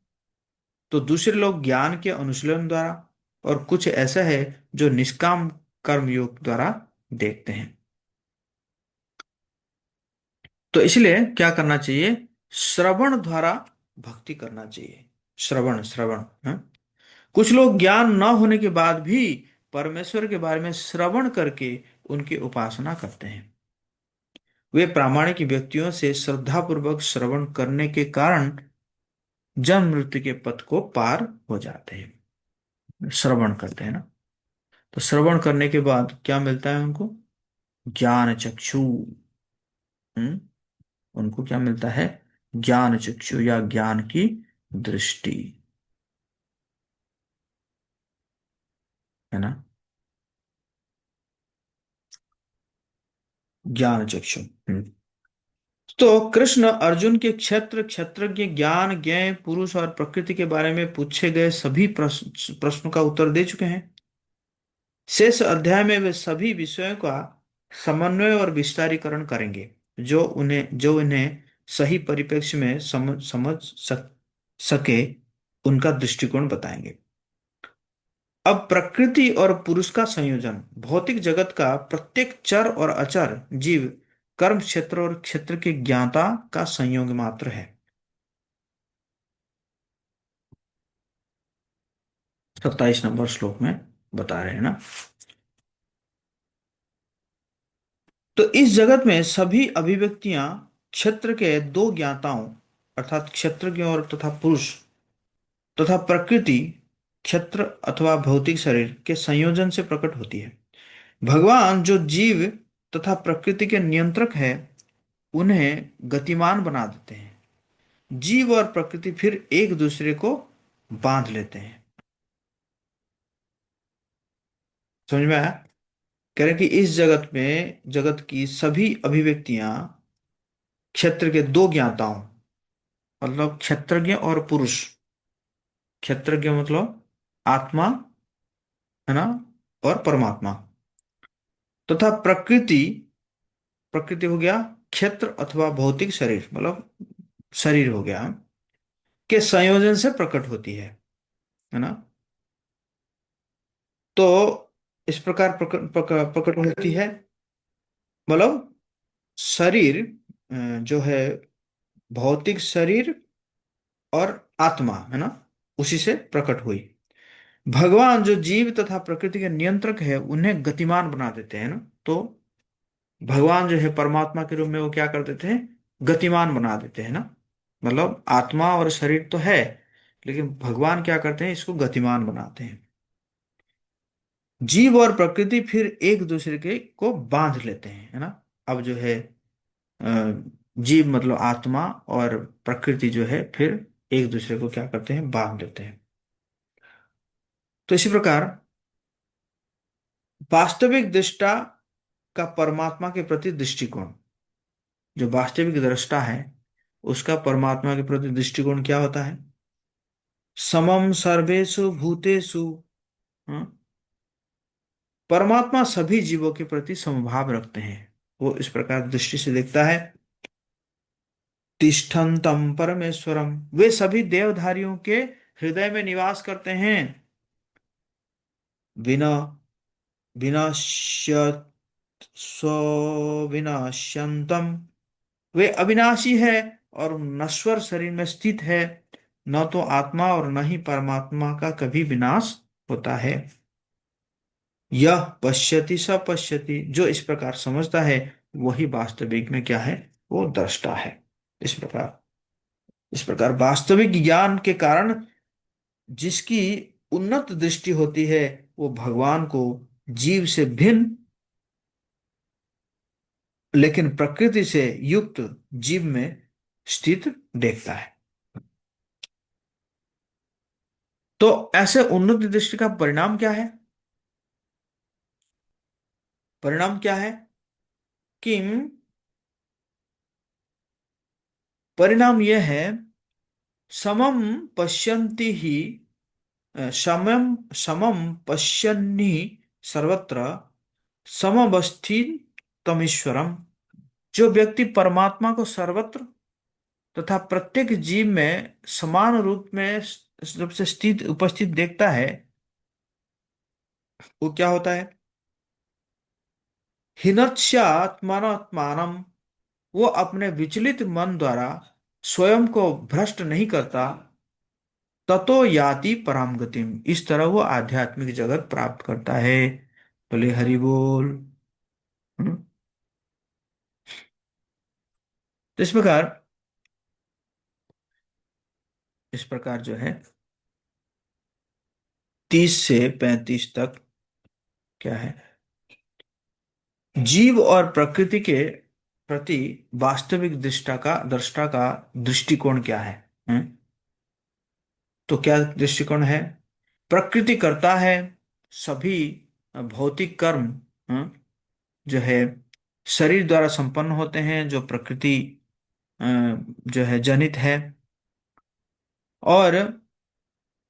तो दूसरे लोग ज्ञान के अनुशीलन द्वारा, और कुछ ऐसा है जो निष्काम कर्म योग द्वारा देखते हैं। तो इसलिए क्या करना चाहिए, श्रवण द्वारा भक्ति करना चाहिए। श्रवण श्रवण कुछ लोग ज्ञान न होने के बाद भी परमेश्वर के बारे में श्रवण करके उनकी उपासना करते हैं। वे प्रामाणिक व्यक्तियों से श्रद्धापूर्वक श्रवण करने के कारण जन्म मृत्यु के पथ को पार हो जाते हैं, श्रवण करते हैं ना। तो श्रवण करने के बाद क्या मिलता है उनको? ज्ञान चक्षु। हम्म उनको क्या मिलता है? ज्ञान चक्षु या ज्ञान की दृष्टि, है ना। ज्ञान चक्षु। तो कृष्ण अर्जुन के क्षेत्र, क्षेत्रज्ञ, ज्ञान, ज्ञेय, पुरुष और प्रकृति के बारे में पूछे गए सभी प्रश्नों का उत्तर दे चुके हैं। शेष अध्याय में वे सभी विषयों का समन्वय और विस्तारीकरण करेंगे, जो इन्हें सही परिप्रेक्ष्य में सके, उनका दृष्टिकोण बताएंगे। अब प्रकृति और पुरुष का संयोजन, भौतिक जगत का प्रत्येक चर और अचर जीव कर्म क्षेत्र और क्षेत्र के ज्ञाता का संयोग मात्र है। 27 नंबर श्लोक में बता रहे हैं ना। तो इस जगत में सभी अभिव्यक्तियां क्षेत्र के दो ज्ञाताओं, अर्थात क्षेत्रज्ञ और तथा पुरुष, तथा प्रकृति, क्षेत्र अथवा भौतिक शरीर के संयोजन से प्रकट होती है। भगवान जो जीव तथा प्रकृति के नियंत्रक है, उन्हें गतिमान बना देते हैं। जीव और प्रकृति फिर एक दूसरे को बांध लेते हैं। समझ में आया? कह रहे कि इस जगत में, जगत की सभी अभिव्यक्तियां क्षेत्र के दो ज्ञाताओं, मतलब क्षेत्रज्ञ और पुरुष। क्षेत्रज्ञ मतलब आत्मा, है ना, और परमात्मा, तथा प्रकृति, प्रकृति हो गया क्षेत्र अथवा भौतिक शरीर, मतलब शरीर हो गया, के संयोजन से प्रकट होती है ना। तो इस प्रकार प्रकट होती है, मतलब शरीर, जो है भौतिक शरीर और आत्मा, है ना, उसी से प्रकट हुई। भगवान जो जीव तथा प्रकृति के नियंत्रक है, उन्हें गतिमान बना देते हैं ना। तो भगवान जो है परमात्मा के रूप में वो क्या कर देते हैं? गतिमान बना देते हैं ना। मतलब आत्मा और शरीर तो है, लेकिन भगवान क्या करते हैं? इसको गतिमान बनाते हैं। जीव और प्रकृति फिर एक दूसरे के को बांध लेते हैं, है ना। अब जो है जीव मतलब आत्मा और प्रकृति जो है फिर एक दूसरे को क्या करते हैं? बांध देते हैं। तो इसी प्रकार वास्तविक दृष्टा का परमात्मा के प्रति दृष्टिकोण, जो वास्तविक दृष्टा है उसका परमात्मा के प्रति दृष्टिकोण क्या होता है? समम सर्वेषु भूतेषु। हाँ? परमात्मा सभी जीवों के प्रति समभाव रखते हैं। वो इस प्रकार दृष्टि से देखता है। तिष्ठन्तम परमेश्वरम, वे सभी देवधारियों के हृदय में निवास करते हैं। विना विनाश्य स्व विनाश्यंतम, वे अविनाशी है और नश्वर शरीर में स्थित है। न तो आत्मा और न ही परमात्मा का कभी विनाश होता है। यह पश्यति स पश्यति, जो इस प्रकार समझता है वही वास्तविक में क्या है? वो दृष्टा है। इस प्रकार वास्तविक ज्ञान के कारण जिसकी उन्नत दृष्टि होती है, वो भगवान को जीव से भिन्न लेकिन प्रकृति से युक्त जीव में स्थित देखता है। तो ऐसे उन्नत दृष्टि का परिणाम क्या है? परिणाम क्या है? कि परिणाम यह है, समम पश्यन्ति ही, समम समम पश्यन्नि सर्वत्र समवस्थितमीश्वरम। जो व्यक्ति परमात्मा को सर्वत्र तथा प्रत्येक जीव में समान रूप में रूप से स्थित उपस्थित देखता है, वो क्या होता है? हिनत्स्यात्मात्मानम, वो अपने विचलित मन द्वारा स्वयं को भ्रष्ट नहीं करता। ततो याति पराम गतिम, इस तरह वो आध्यात्मिक जगत प्राप्त करता है। बोले हरि बोल। हम्म? तो इस प्रकार जो है 30 से 35 तक क्या है? जीव और प्रकृति के प्रति वास्तविक दृष्टा का दृष्टिकोण क्या है? तो क्या दृष्टिकोण है? प्रकृति करता है सभी भौतिक कर्म, जो है शरीर द्वारा संपन्न होते हैं, जो प्रकृति अ, जो है जनित है। और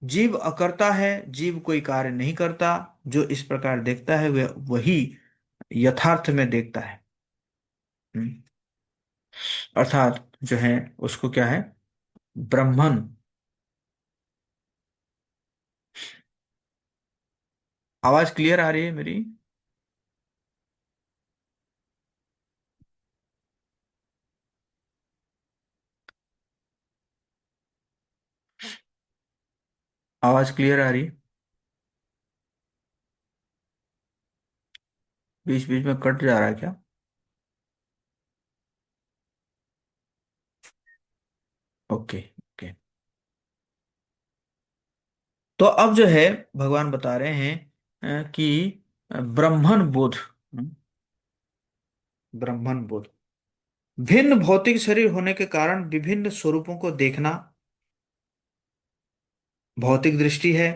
जीव अकर्ता है, जीव कोई कार्य नहीं करता। जो इस प्रकार देखता है वह वही यथार्थ में देखता है। हम्म, अर्थात जो है उसको क्या है? ब्रह्मन। आवाज क्लियर आ रही है मेरी? आवाज क्लियर आ रही है? बीच बीच में कट जा रहा है क्या? Okay okay. तो अब जो है भगवान बता रहे हैं कि ब्रह्मन बोध, ब्रह्मन बोध भिन्न भौतिक शरीर होने के कारण विभिन्न स्वरूपों को देखना भौतिक दृष्टि है।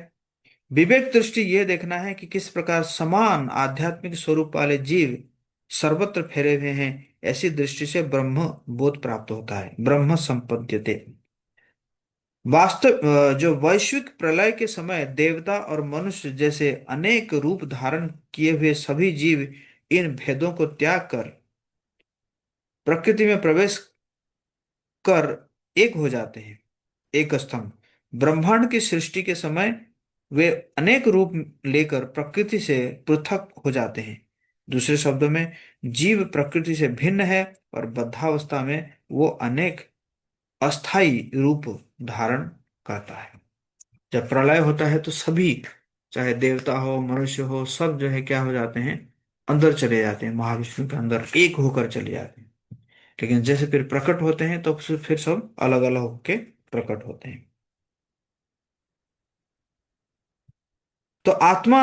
विवेक दृष्टि यह देखना है कि किस प्रकार समान आध्यात्मिक स्वरूप वाले जीव सर्वत्र फैले हुए हैं। ऐसी दृष्टि से ब्रह्म बोध प्राप्त होता है, ब्रह्म संपद्यते। वास्तव जो वैश्विक प्रलय के समय देवता और मनुष्य जैसे अनेक रूप धारण किए हुए सभी जीव इन भेदों को त्याग कर प्रकृति में प्रवेश कर एक हो जाते हैं, एक स्तंभ। ब्रह्मांड की सृष्टि के समय वे अनेक रूप लेकर प्रकृति से पृथक हो जाते हैं। दूसरे शब्दों में, जीव प्रकृति से भिन्न है और बद्धावस्था में वो अनेक अस्थाई रूप धारण करता है। जब प्रलय होता है तो सभी, चाहे देवता हो मनुष्य हो, सब जो है क्या हो जाते हैं? अंदर चले जाते हैं, महाविष्णु के अंदर एक होकर चले जाते हैं। लेकिन जैसे फिर प्रकट होते हैं तो फिर सब अलग अलग होके प्रकट होते हैं। तो आत्मा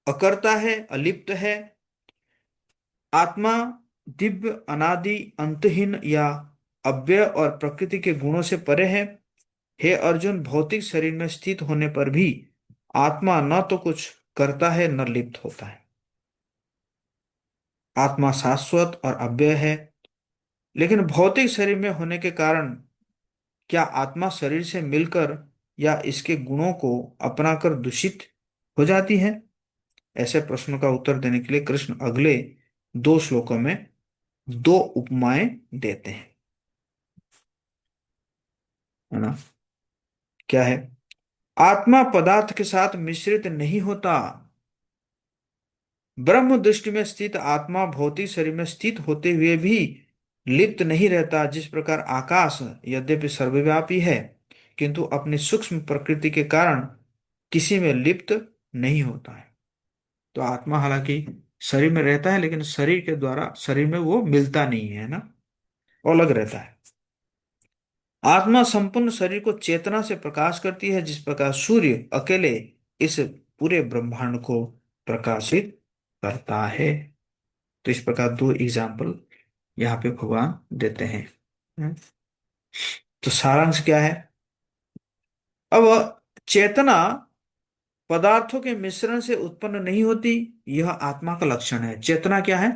अकर्ता है, अलिप्त है। आत्मा दिव्य, अनादि, अंतहीन या अव्यय और प्रकृति के गुणों से परे है। हे अर्जुन, भौतिक शरीर में स्थित होने पर भी आत्मा न तो कुछ करता है न लिप्त होता है। आत्मा शाश्वत और अव्यय है। लेकिन भौतिक शरीर में होने के कारण क्या आत्मा शरीर से मिलकर या इसके गुणों को अपनाकर दूषित हो जाती है? ऐसे प्रश्नों का उत्तर देने के लिए कृष्ण अगले दो श्लोकों में दो उपमाएं देते हैं, है ना? क्या है? आत्मा पदार्थ के साथ मिश्रित नहीं होता। ब्रह्म दृष्टि में स्थित आत्मा भौतिक शरीर में स्थित होते हुए भी लिप्त नहीं रहता। जिस प्रकार आकाश यद्यपि सर्वव्यापी है किंतु अपनी सूक्ष्म प्रकृति के कारण किसी में लिप्त नहीं होता है। तो आत्मा हालांकि शरीर में रहता है लेकिन शरीर के द्वारा शरीर में वो मिलता नहीं है ना, वो अलग रहता है। आत्मा संपूर्ण शरीर को चेतना से प्रकाश करती है, जिस प्रकार सूर्य अकेले इस पूरे ब्रह्मांड को प्रकाशित करता है। तो इस प्रकार दो एग्जाम्पल यहाँ पे भगवान देते हैं। हम्म, तो सारांश क्या है? अब चेतना पदार्थों के मिश्रण से उत्पन्न नहीं होती, यह आत्मा का लक्षण है। चेतना क्या है?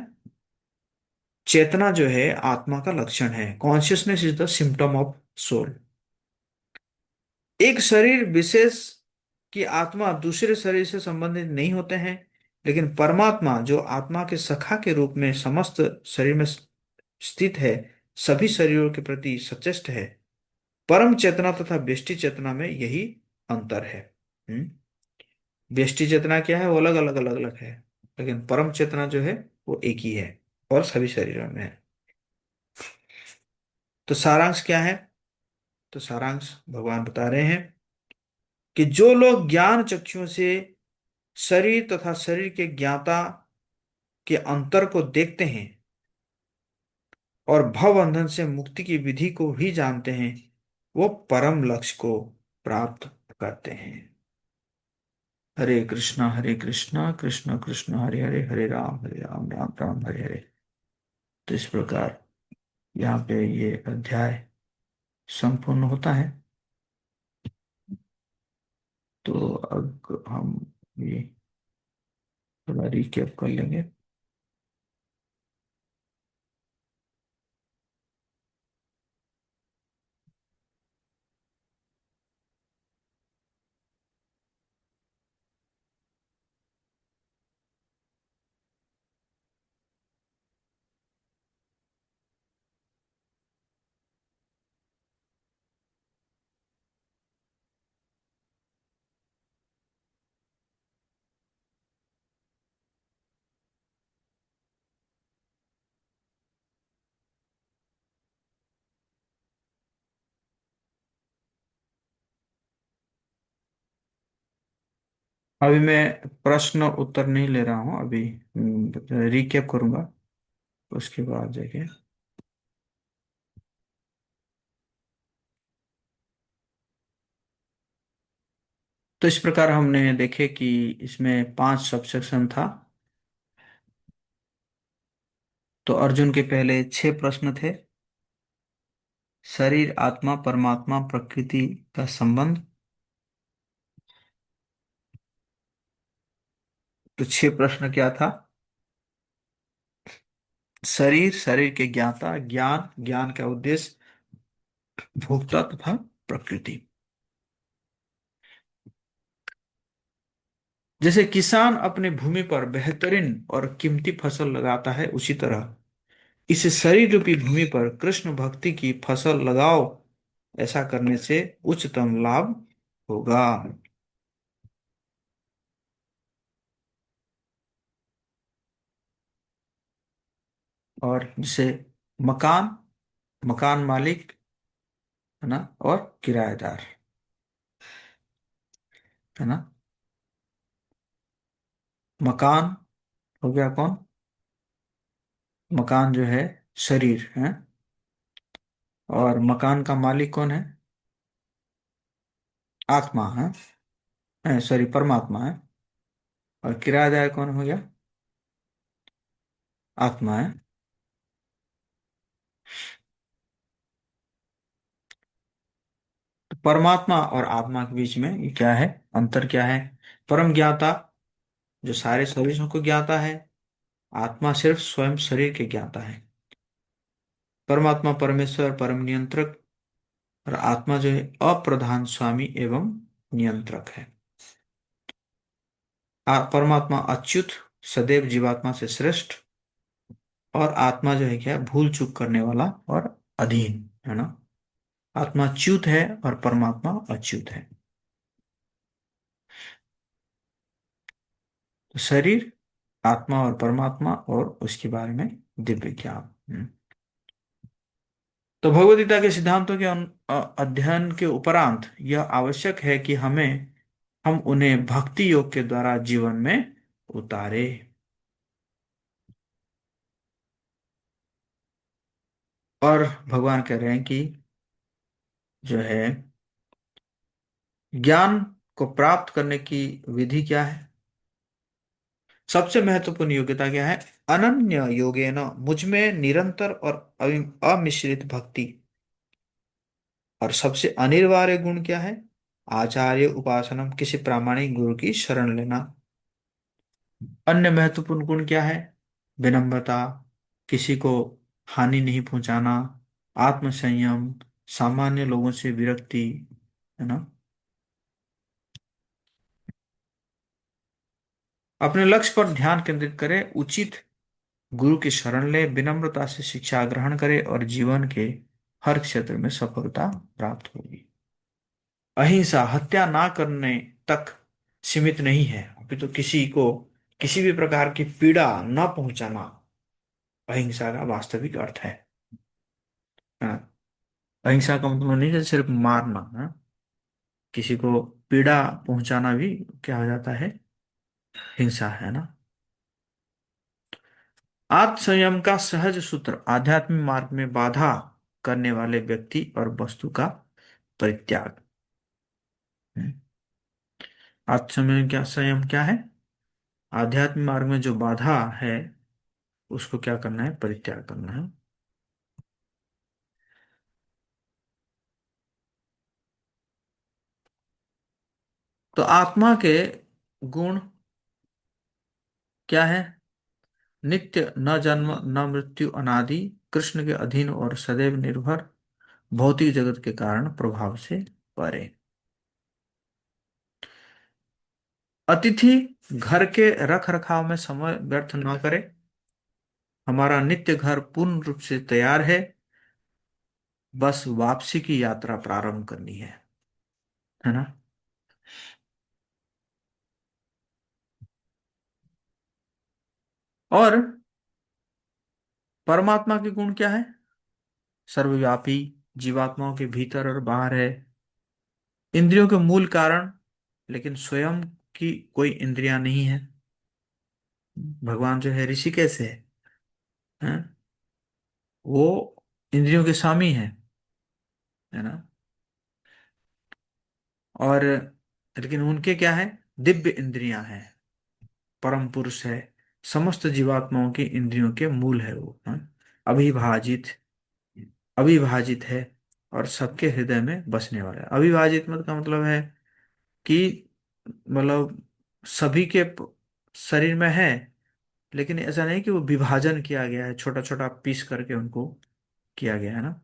चेतना जो है आत्मा का लक्षण है। Consciousness is the symptom of soul. एक शरीर विशेष की आत्मा दूसरे शरीर से संबंधित नहीं होते हैं, लेकिन परमात्मा जो आत्मा के सखा के रूप में समस्त शरीर में स्थित है, सभी शरीरों के प्रति सचेष्ट है। परम चेतना तथा व्यष्टि चेतना में यही अंतर है। हम्म? व्यष्टि चेतना क्या है? वो अलग अलग अलग अलग है, लेकिन परम चेतना जो है वो एक ही है और सभी शरीरों में है। तो सारांश क्या है? तो सारांश भगवान बता रहे हैं कि जो लोग ज्ञान चक्षुओं से शरीर तथा शरीर के ज्ञाता के अंतर को देखते हैं और भव बंधन से मुक्ति की विधि को भी जानते हैं, वो परम लक्ष्य को प्राप्त करते हैं। हरे कृष्णा कृष्ण कृष्ण हरे हरे, हरे राम राम राम हरे हरे। तो इस प्रकार यहाँ पे ये अध्याय संपूर्ण होता है। तो अब हम ये थोड़ा रिकेप कर लेंगे। अभी मैं प्रश्न उत्तर नहीं ले रहा हूँ अभी, रिकेप करूंगा उसके बाद जाके। तो इस प्रकार हमने देखे कि इसमें 5 सबसेक्शन था। तो अर्जुन के पहले 6 प्रश्न थे। शरीर, आत्मा, परमात्मा, प्रकृति का संबंध। तो 6 प्रश्न क्या था? शरीर, शरीर के ज्ञाता, ज्ञान, ज्ञान का उद्देश्य, भोक्ता तथा प्रकृति। जैसे किसान अपने भूमि पर बेहतरीन और कीमती फसल लगाता है, उसी तरह इस शरीर रूपी भूमि पर कृष्ण भक्ति की फसल लगाओ। ऐसा करने से उच्चतम लाभ होगा। और जैसे मकान, मकान मालिक, है ना, और किराएदार, है ना। मकान हो गया कौन? मकान जो है शरीर है। और मकान का मालिक कौन है? आत्मा है, सॉरी, परमात्मा है। और किराएदार कौन हो गया? आत्मा है। तो परमात्मा और आत्मा के बीच में ये क्या है, अंतर क्या है? परम ज्ञाता जो सारे शरीरों को ज्ञाता है, आत्मा सिर्फ स्वयं शरीर के ज्ञाता है। परमात्मा परमेश्वर परम नियंत्रक, और आत्मा जो है अप्रधान स्वामी एवं नियंत्रक है। परमात्मा अच्युत, सदैव जीवात्मा से श्रेष्ठ। और आत्मा जो है क्या, भूल चूक करने वाला और अधीन, है ना। आत्मा च्युत है और परमात्मा अच्युत है। तो शरीर, आत्मा और परमात्मा, और उसके बारे में दिव्य ज्ञान। तो भगवद गीता के सिद्धांतों के अध्ययन के उपरांत यह आवश्यक है कि हम उन्हें भक्ति योग के द्वारा जीवन में उतारे। और भगवान कह रहे हैं कि जो है ज्ञान को प्राप्त करने की विधि क्या है? सबसे महत्वपूर्ण योग्यता क्या है? अनन्य योगेन, मुझ में निरंतर और अमिश्रित भक्ति। और सबसे अनिवार्य गुण क्या है? आचार्य उपासनम, किसी प्रामाणिक गुरु की शरण लेना। अन्य महत्वपूर्ण गुण क्या है? विनम्रता, किसी को हानि नहीं पहुंचाना, आत्मसंयम, सामान्य लोगों से विरक्ति, है ना। अपने लक्ष्य पर ध्यान केंद्रित करें, उचित गुरु की शरण ले, विनम्रता से शिक्षा ग्रहण करे, और जीवन के हर क्षेत्र में सफलता प्राप्त होगी। अहिंसा हत्या ना करने तक सीमित नहीं है, अभी तो किसी को किसी भी प्रकार की पीड़ा न पहुंचाना अहिंसा का वास्तविक अर्थ है। हाँ, अहिंसा का मतलब नहीं है सिर्फ मारना, हाँ? किसी को पीड़ा पहुंचाना भी क्या हो जाता है? हिंसा, है ना। आत्म संयम का सहज सूत्र, आध्यात्मिक मार्ग में बाधा करने वाले व्यक्ति और वस्तु का परित्याग। हम्म। आत्मसंयम क्या, संयम क्या है? आध्यात्म मार्ग में जो बाधा है उसको क्या करना है? परित्याग करना है। तो आत्मा के गुण क्या है? नित्य, न जन्म न मृत्यु, अनादि, कृष्ण के अधीन और सदैव निर्भर, भौतिक जगत के कारण प्रभाव से परे। अतिथि घर के रख रखाव में समय व्यर्थ न करे। हमारा नित्य घर पूर्ण रूप से तैयार है, बस वापसी की यात्रा प्रारंभ करनी है ना? और परमात्मा के गुण क्या है? सर्वव्यापी, जीवात्माओं के भीतर और बाहर है, इंद्रियों के मूल कारण, लेकिन स्वयं की कोई इंद्रियां नहीं है। भगवान जो है ऋषिकेश है, वो इंद्रियों के स्वामी है ना? और लेकिन उनके क्या है? दिव्य इंद्रियां हैं, परम पुरुष है, समस्त जीवात्माओं की इंद्रियों के मूल है वो, हाँ? अविभाजित, अविभाजित है, और सबके हृदय में बसने वाला है। अविभाजित मत का मतलब है कि मतलब सभी के शरीर में है, लेकिन ऐसा नहीं कि वो विभाजन किया गया है, छोटा छोटा पीस करके उनको किया गया है ना।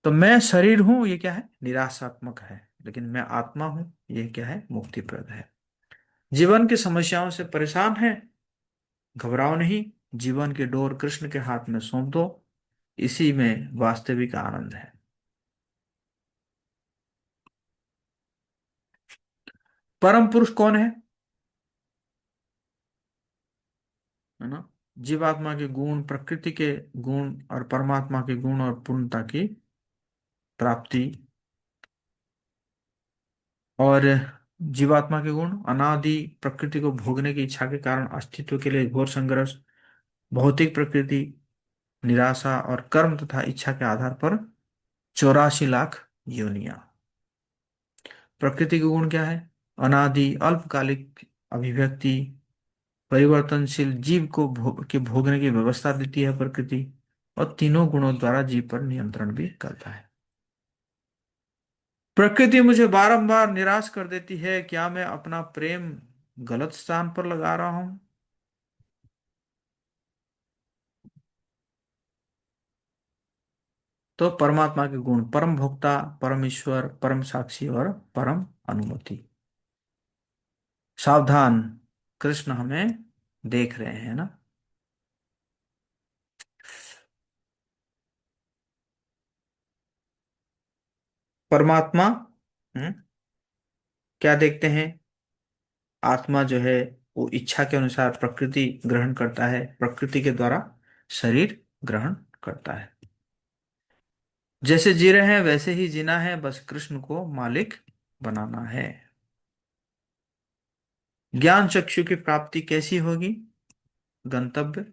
तो मैं शरीर हूं, ये क्या है? निराशात्मक है, लेकिन मैं आत्मा हूं, ये क्या है? मुक्तिप्रद है। जीवन की समस्याओं से परेशान है, घबराओ नहीं, जीवन के डोर कृष्ण के हाथ में सौंप दो, इसी में वास्तविक आनंद है। परम पुरुष कौन है ना? जीवात्मा के गुण, प्रकृति के गुण, और परमात्मा के गुण और पूर्णता की प्राप्ति। और जीवात्मा के गुण अनादि, प्रकृति को भोगने की इच्छा के कारण अस्तित्व के लिए घोर संघर्ष, भौतिक प्रकृति, निराशा, और कर्म तथा इच्छा के आधार पर 84 लाख योनियां। प्रकृति के गुण क्या है? अनादि, अल्पकालिक अभिव्यक्ति, परिवर्तनशील, जीव को के भोगने की व्यवस्था देती है प्रकृति, और तीनों गुणों द्वारा जीव पर नियंत्रण भी करता है। प्रकृति मुझे बारंबार निराश कर देती है, क्या मैं अपना प्रेम गलत स्थान पर लगा रहा हूं? तो परमात्मा के गुण, परम भोक्ता, परम ईश्वर, परम साक्षी और परम अनुमति। सावधान, कृष्ण हमें देख रहे हैं ना। परमात्मा, हम्म, क्या देखते हैं? आत्मा जो है वो इच्छा के अनुसार प्रकृति ग्रहण करता है, प्रकृति के द्वारा शरीर ग्रहण करता है। जैसे जी रहे हैं वैसे ही जीना है, बस कृष्ण को मालिक बनाना है। ज्ञान चक्षु की प्राप्ति कैसी होगी? गंतव्य।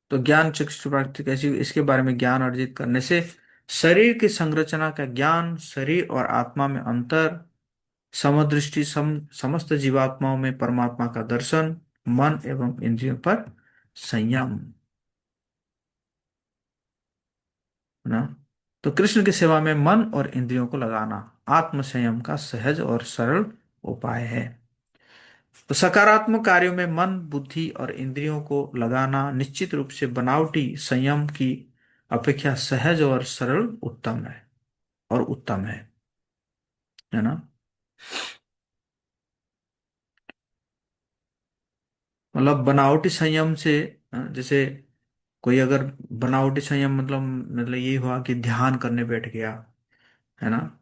तो ज्ञान चक्षु प्राप्ति कैसी होगी? इसके बारे में ज्ञान अर्जित करने से शरीर की संरचना का ज्ञान, शरीर और आत्मा में अंतर, समदृष्टि, समस्त जीवात्माओं में परमात्मा का दर्शन, मन एवं इंद्रियों पर संयम, है ना? तो कृष्ण की सेवा में मन और इंद्रियों को लगाना आत्म संयम का सहज और सरल उपाय है। तो सकारात्मक कार्यों में मन, बुद्धि और इंद्रियों को लगाना निश्चित रूप से बनावटी संयम की अपेक्षा सहज और सरल उत्तम है, और उत्तम है ना? मतलब बनावटी संयम से, जैसे कोई अगर बनावटी संयम मतलब ये हुआ कि ध्यान करने बैठ गया, है ना,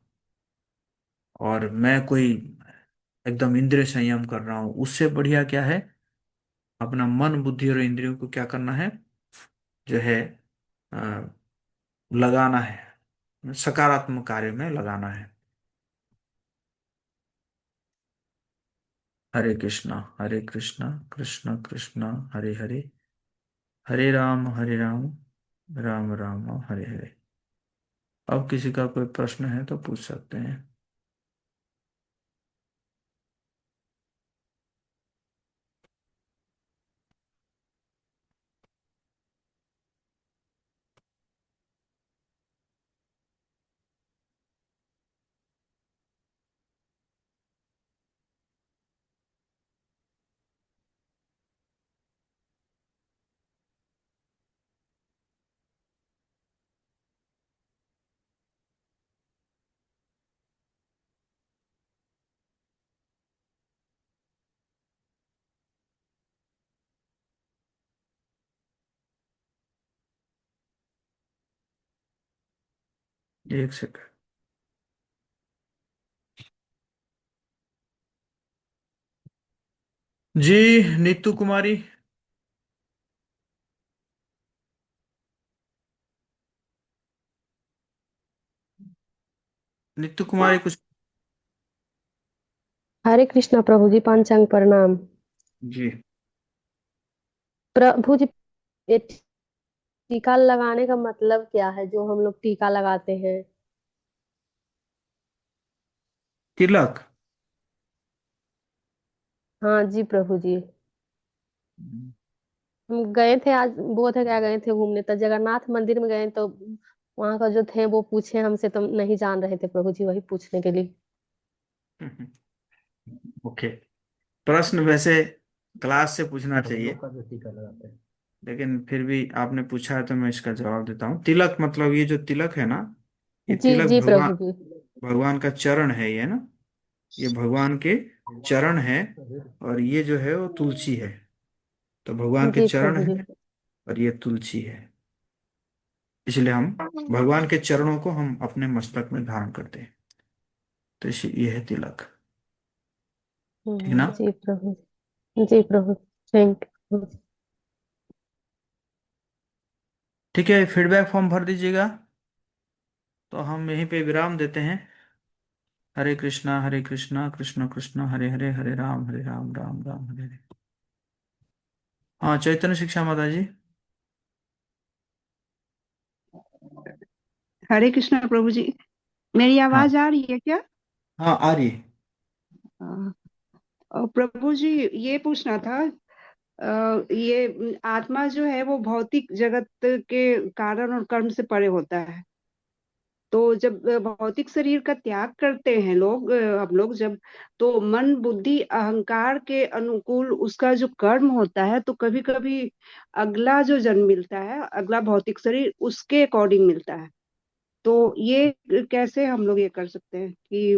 और मैं कोई एकदम इंद्रिय संयम कर रहा हूं, उससे बढ़िया क्या है? अपना मन, बुद्धि और इंद्रियों को क्या करना है? जो है अ, लगाना है, सकारात्मक कार्य में लगाना है। हरे कृष्णा कृष्ण कृष्ण हरे हरे, हरे राम राम राम हरे हरे। अब किसी का कोई प्रश्न है तो पूछ सकते हैं। एक सेकंड। जी, नीतू कुमारी। नीतू कुमारी कुछ। हरे कृष्णा प्रभु जी, पांचांग प्रणाम। जी। प्रभु जी, ये टीका लगाने का मतलब क्या है जो हम लोग टीका लगाते हैं? तिलक। हाँ जी प्रभु जी। हम गए थे आज, बोध है क्या गए थे घूमने, तो जगन्नाथ मंदिर में गए तो वहां का जो थे वो पूछे हमसे, तो नहीं जान रहे थे प्रभु जी, वही पूछने के लिए। ओके। प्रश्न वैसे क्लास से पूछना चाहिए, लेकिन फिर भी आपने पूछा है तो मैं इसका जवाब देता हूँ। तिलक मतलब ये जो तिलक है ना, ये जी तिलक जी भगवान, प्रभु जी। भगवान का चरण है ये ना। ये भगवान के चरण है। और ये जो है वो तुलसी है। तो भगवान के जी चरण प्रभु जी। है और ये तुलसी है। इसलिए हम भगवान के चरणों को हम अपने मस्तक में धारण करते हैं। तो इसी ये है तिलक। ठीक ना। जी प्रभु जी। जी प्रभु। Thank you. ठीक है, फीडबैक फॉर्म भर दीजिएगा। तो हम यहीं पे विराम देते हैं। हरे कृष्णा कृष्ण कृष्ण हरे हरे, हरे राम राम राम हरे हरे। हाँ, चैतन्य शिक्षा माता जी। हरे कृष्णा प्रभु जी। मेरी हाँ आवाज आ रही है क्या? हाँ, आ रही है। और प्रभु जी, ये पूछना था। ये आत्मा जो है वो भौतिक जगत के कारण और कर्म से परे होता है। तो जब भौतिक शरीर का त्याग करते हैं लोग, हम लोग जब, तो मन बुद्धि अहंकार के अनुकूल उसका जो कर्म होता है, तो कभी कभी अगला जो जन्म मिलता है, अगला भौतिक शरीर उसके अकॉर्डिंग मिलता है। तो ये कैसे हम लोग ये कर सकते हैं कि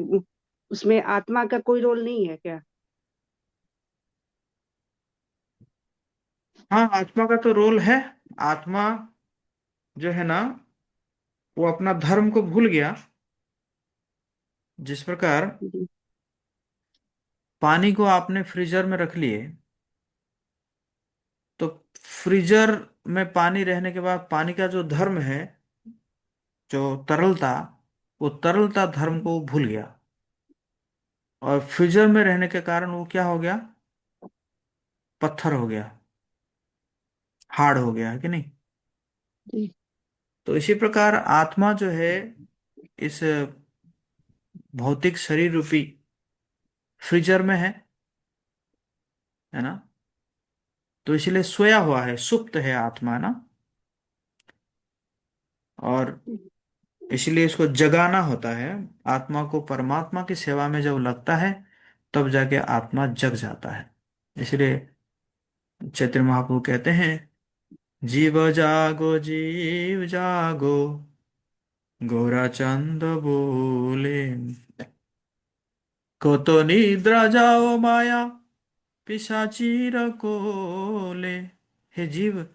उसमें आत्मा का कोई रोल नहीं है क्या? हाँ, आत्मा का तो रोल है। आत्मा जो है ना, वो अपना धर्म को भूल गया। जिस प्रकार जी पानी को आपने फ्रीजर में रख लिए, तो फ्रीजर में पानी रहने के बाद पानी का जो धर्म है, जो तरलता, वो तरलता धर्म को भूल गया। और फ्रीजर में रहने के कारण वो क्या हो गया? पत्थर हो गया, हार्ड हो गया, है कि नहीं। जी तो इसी प्रकार आत्मा जो है, इस भौतिक शरीर रूपी फ्रीजर में है ना। तो इसलिए सोया हुआ है, सुप्त है आत्मा ना। और इसलिए इसको जगाना होता है। आत्मा को परमात्मा की सेवा में जब लगता है, तब जाके आत्मा जग जाता है। इसलिए चैतन्य महाप्रभु कहते हैं, जीव जागो गोरा चंद बोले, को तो निद्रा जाओ माया पिशाची रकोले। हे जीव,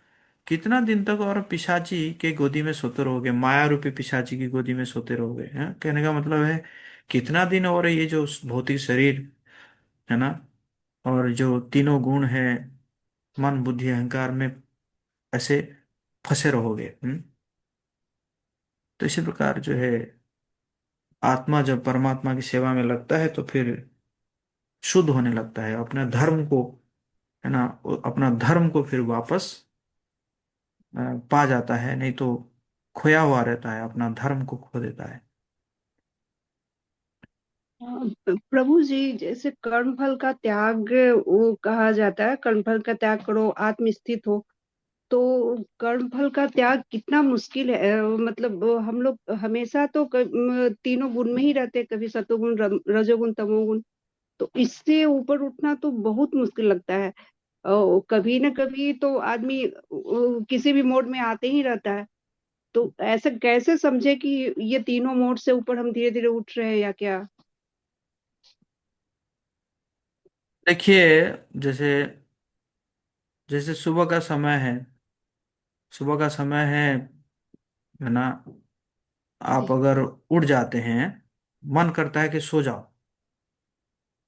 कितना दिन तक और पिशाची के गोदी में सोते रहोगे, माया रूपी पिशाची की गोदी में सोते रहोगे, हैं? कहने का मतलब है, कितना दिन और ये जो भौतिक शरीर है ना, और जो तीनों गुण है, मन बुद्धि अहंकार में ऐसे फंसे रहोगे। तो इसी प्रकार जो है, आत्मा जब परमात्मा की सेवा में लगता है तो फिर शुद्ध होने लगता है अपने धर्म को, है ना, वो अपना धर्म को फिर वापस पा जाता है, नहीं तो खोया हुआ रहता है, अपना धर्म को खो देता है। प्रभु जी, जैसे कर्म फल का त्याग वो कहा जाता है, कर्म फल का त्याग करो आत्म स्थित हो। तो कर्म फल का त्याग कितना मुश्किल है। मतलब हम लोग हमेशा तो तीनों गुण में ही रहते, कभी सतोगुण, रजोगुण, तमोगुण। तो इससे ऊपर उठना तो बहुत मुश्किल लगता है। कभी न कभी तो आदमी किसी भी मोड में आते ही रहता है। तो ऐसा कैसे समझे कि ये तीनों मोड से ऊपर हम धीरे धीरे उठ रहे हैं या क्या? देखिए, जैसे जैसे सुबह का समय है, सुबह का समय है ना, आप जी। अगर उठ जाते हैं, मन करता है कि सो जाओ,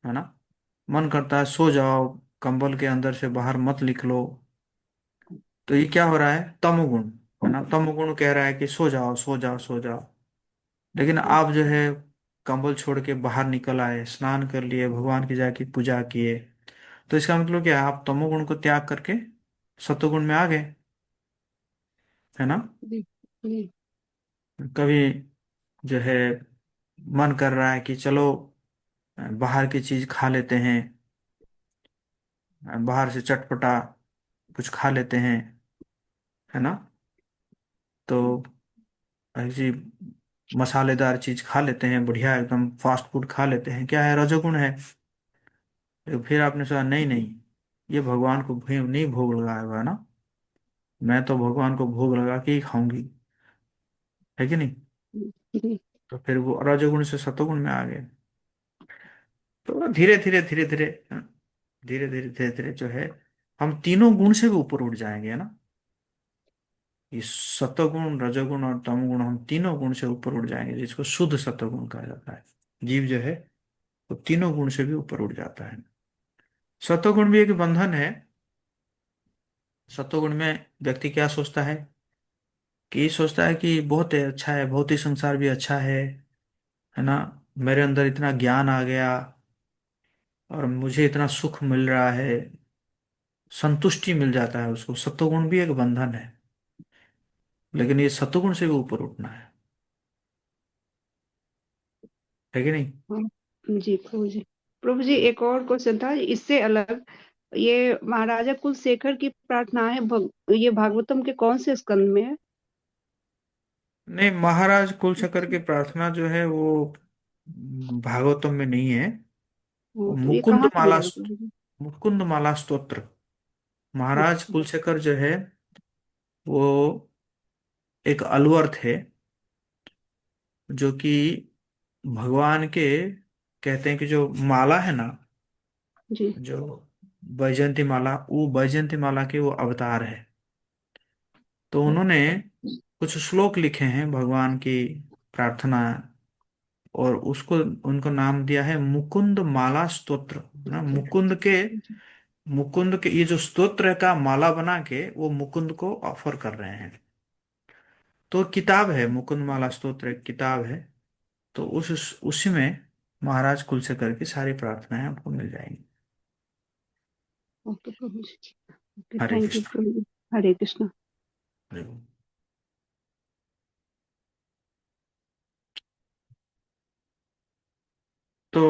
है ना, मन करता है सो जाओ, कंबल के अंदर से बाहर मत निकलो। तो ये क्या हो रहा है? तमोगुण, है ना, तमोगुण कह रहा है कि सो जाओ सो जाओ सो जाओ। लेकिन जी। आप जो है कंबल छोड़ के बाहर निकल आए, स्नान कर लिए, भगवान की जाके पूजा किए, तो इसका मतलब क्या है? आप तमोगुण को त्याग करके सत्वगुण में आ गए, है ना। जी। जी। कभी जो है मन कर रहा है कि चलो बाहर की चीज खा लेते हैं, बाहर से चटपटा कुछ खा लेते हैं, है ना, तो ऐसी मसालेदार चीज खा लेते हैं, बढ़िया एकदम फास्ट फूड खा लेते हैं, क्या है? रजोगुण है। तो फिर आपने सोचा नहीं नहीं, ये भगवान को नहीं भोग लगाया हुआ है ना, मैं तो भगवान को भोग लगा के ही खाऊंगी, है कि नहीं। जी। तो फिर वो रजोगुण से सतोगुण में आ गए। तो धीरे धीरे धीरे धीरे धीरे धीरे धीरे धीरे जो है हम तीनों गुण से भी ऊपर उठ जाएंगे, है ना। ये सतोगुण, रजोगुण और तमोगुण, हम तीनों गुण से ऊपर उठ जाएंगे, जिसको शुद्ध सतोगुण कहा जाता है। जीव जो है वो तीनों गुण से भी ऊपर उठ जाता है। सतोगुण भी एक बंधन है। सतोगुण में व्यक्ति क्या सोचता है? कि ये सोचता है कि बहुत है, अच्छा है, भौतिक संसार भी अच्छा है ना, मेरे अंदर इतना ज्ञान आ गया और मुझे इतना सुख मिल रहा है, संतुष्टि मिल जाता है उसको। सत्वगुण भी एक बंधन है, लेकिन ये सत्वगुण से भी ऊपर उठना है कि नहीं। हाँ। जी प्रभु जी। प्रभु जी, एक और क्वेश्चन था इससे अलग। ये महाराजा कुलशेखर की प्रार्थना है, ये भागवतम के कौन से स्कंद में है? नहीं, महाराज कुलशेखर की प्रार्थना जो है वो भागवतम में नहीं है। वो तो ये कहाँ से मिलेगा प्रभु जी? मुकुंद माला स्तोत्र। महाराज अच्छा। कुलशेखर जो है वो एक अलवर थे, जो कि भगवान के, कहते हैं कि जो माला है ना, जी। जो वैजयंती माला, वो वैजयंती माला के वो अवतार है। तो उन्होंने कुछ श्लोक लिखे हैं भगवान की प्रार्थना, और उसको उनको नाम दिया है मुकुंद माला स्तोत्र, ना, मुकुंद के ये जो स्तोत्र का माला बना के वो मुकुंद को ऑफर कर रहे हैं। तो किताब है, मुकुंद माला स्तोत्र एक किताब है। तो उसी में महाराज कुलशेखर की सारी प्रार्थनाएं आपको मिल जाएंगी। ओके प्रभु जी। Okay, Hare thank you Krishna. प्रभु जी। हरे कृष्णा। तो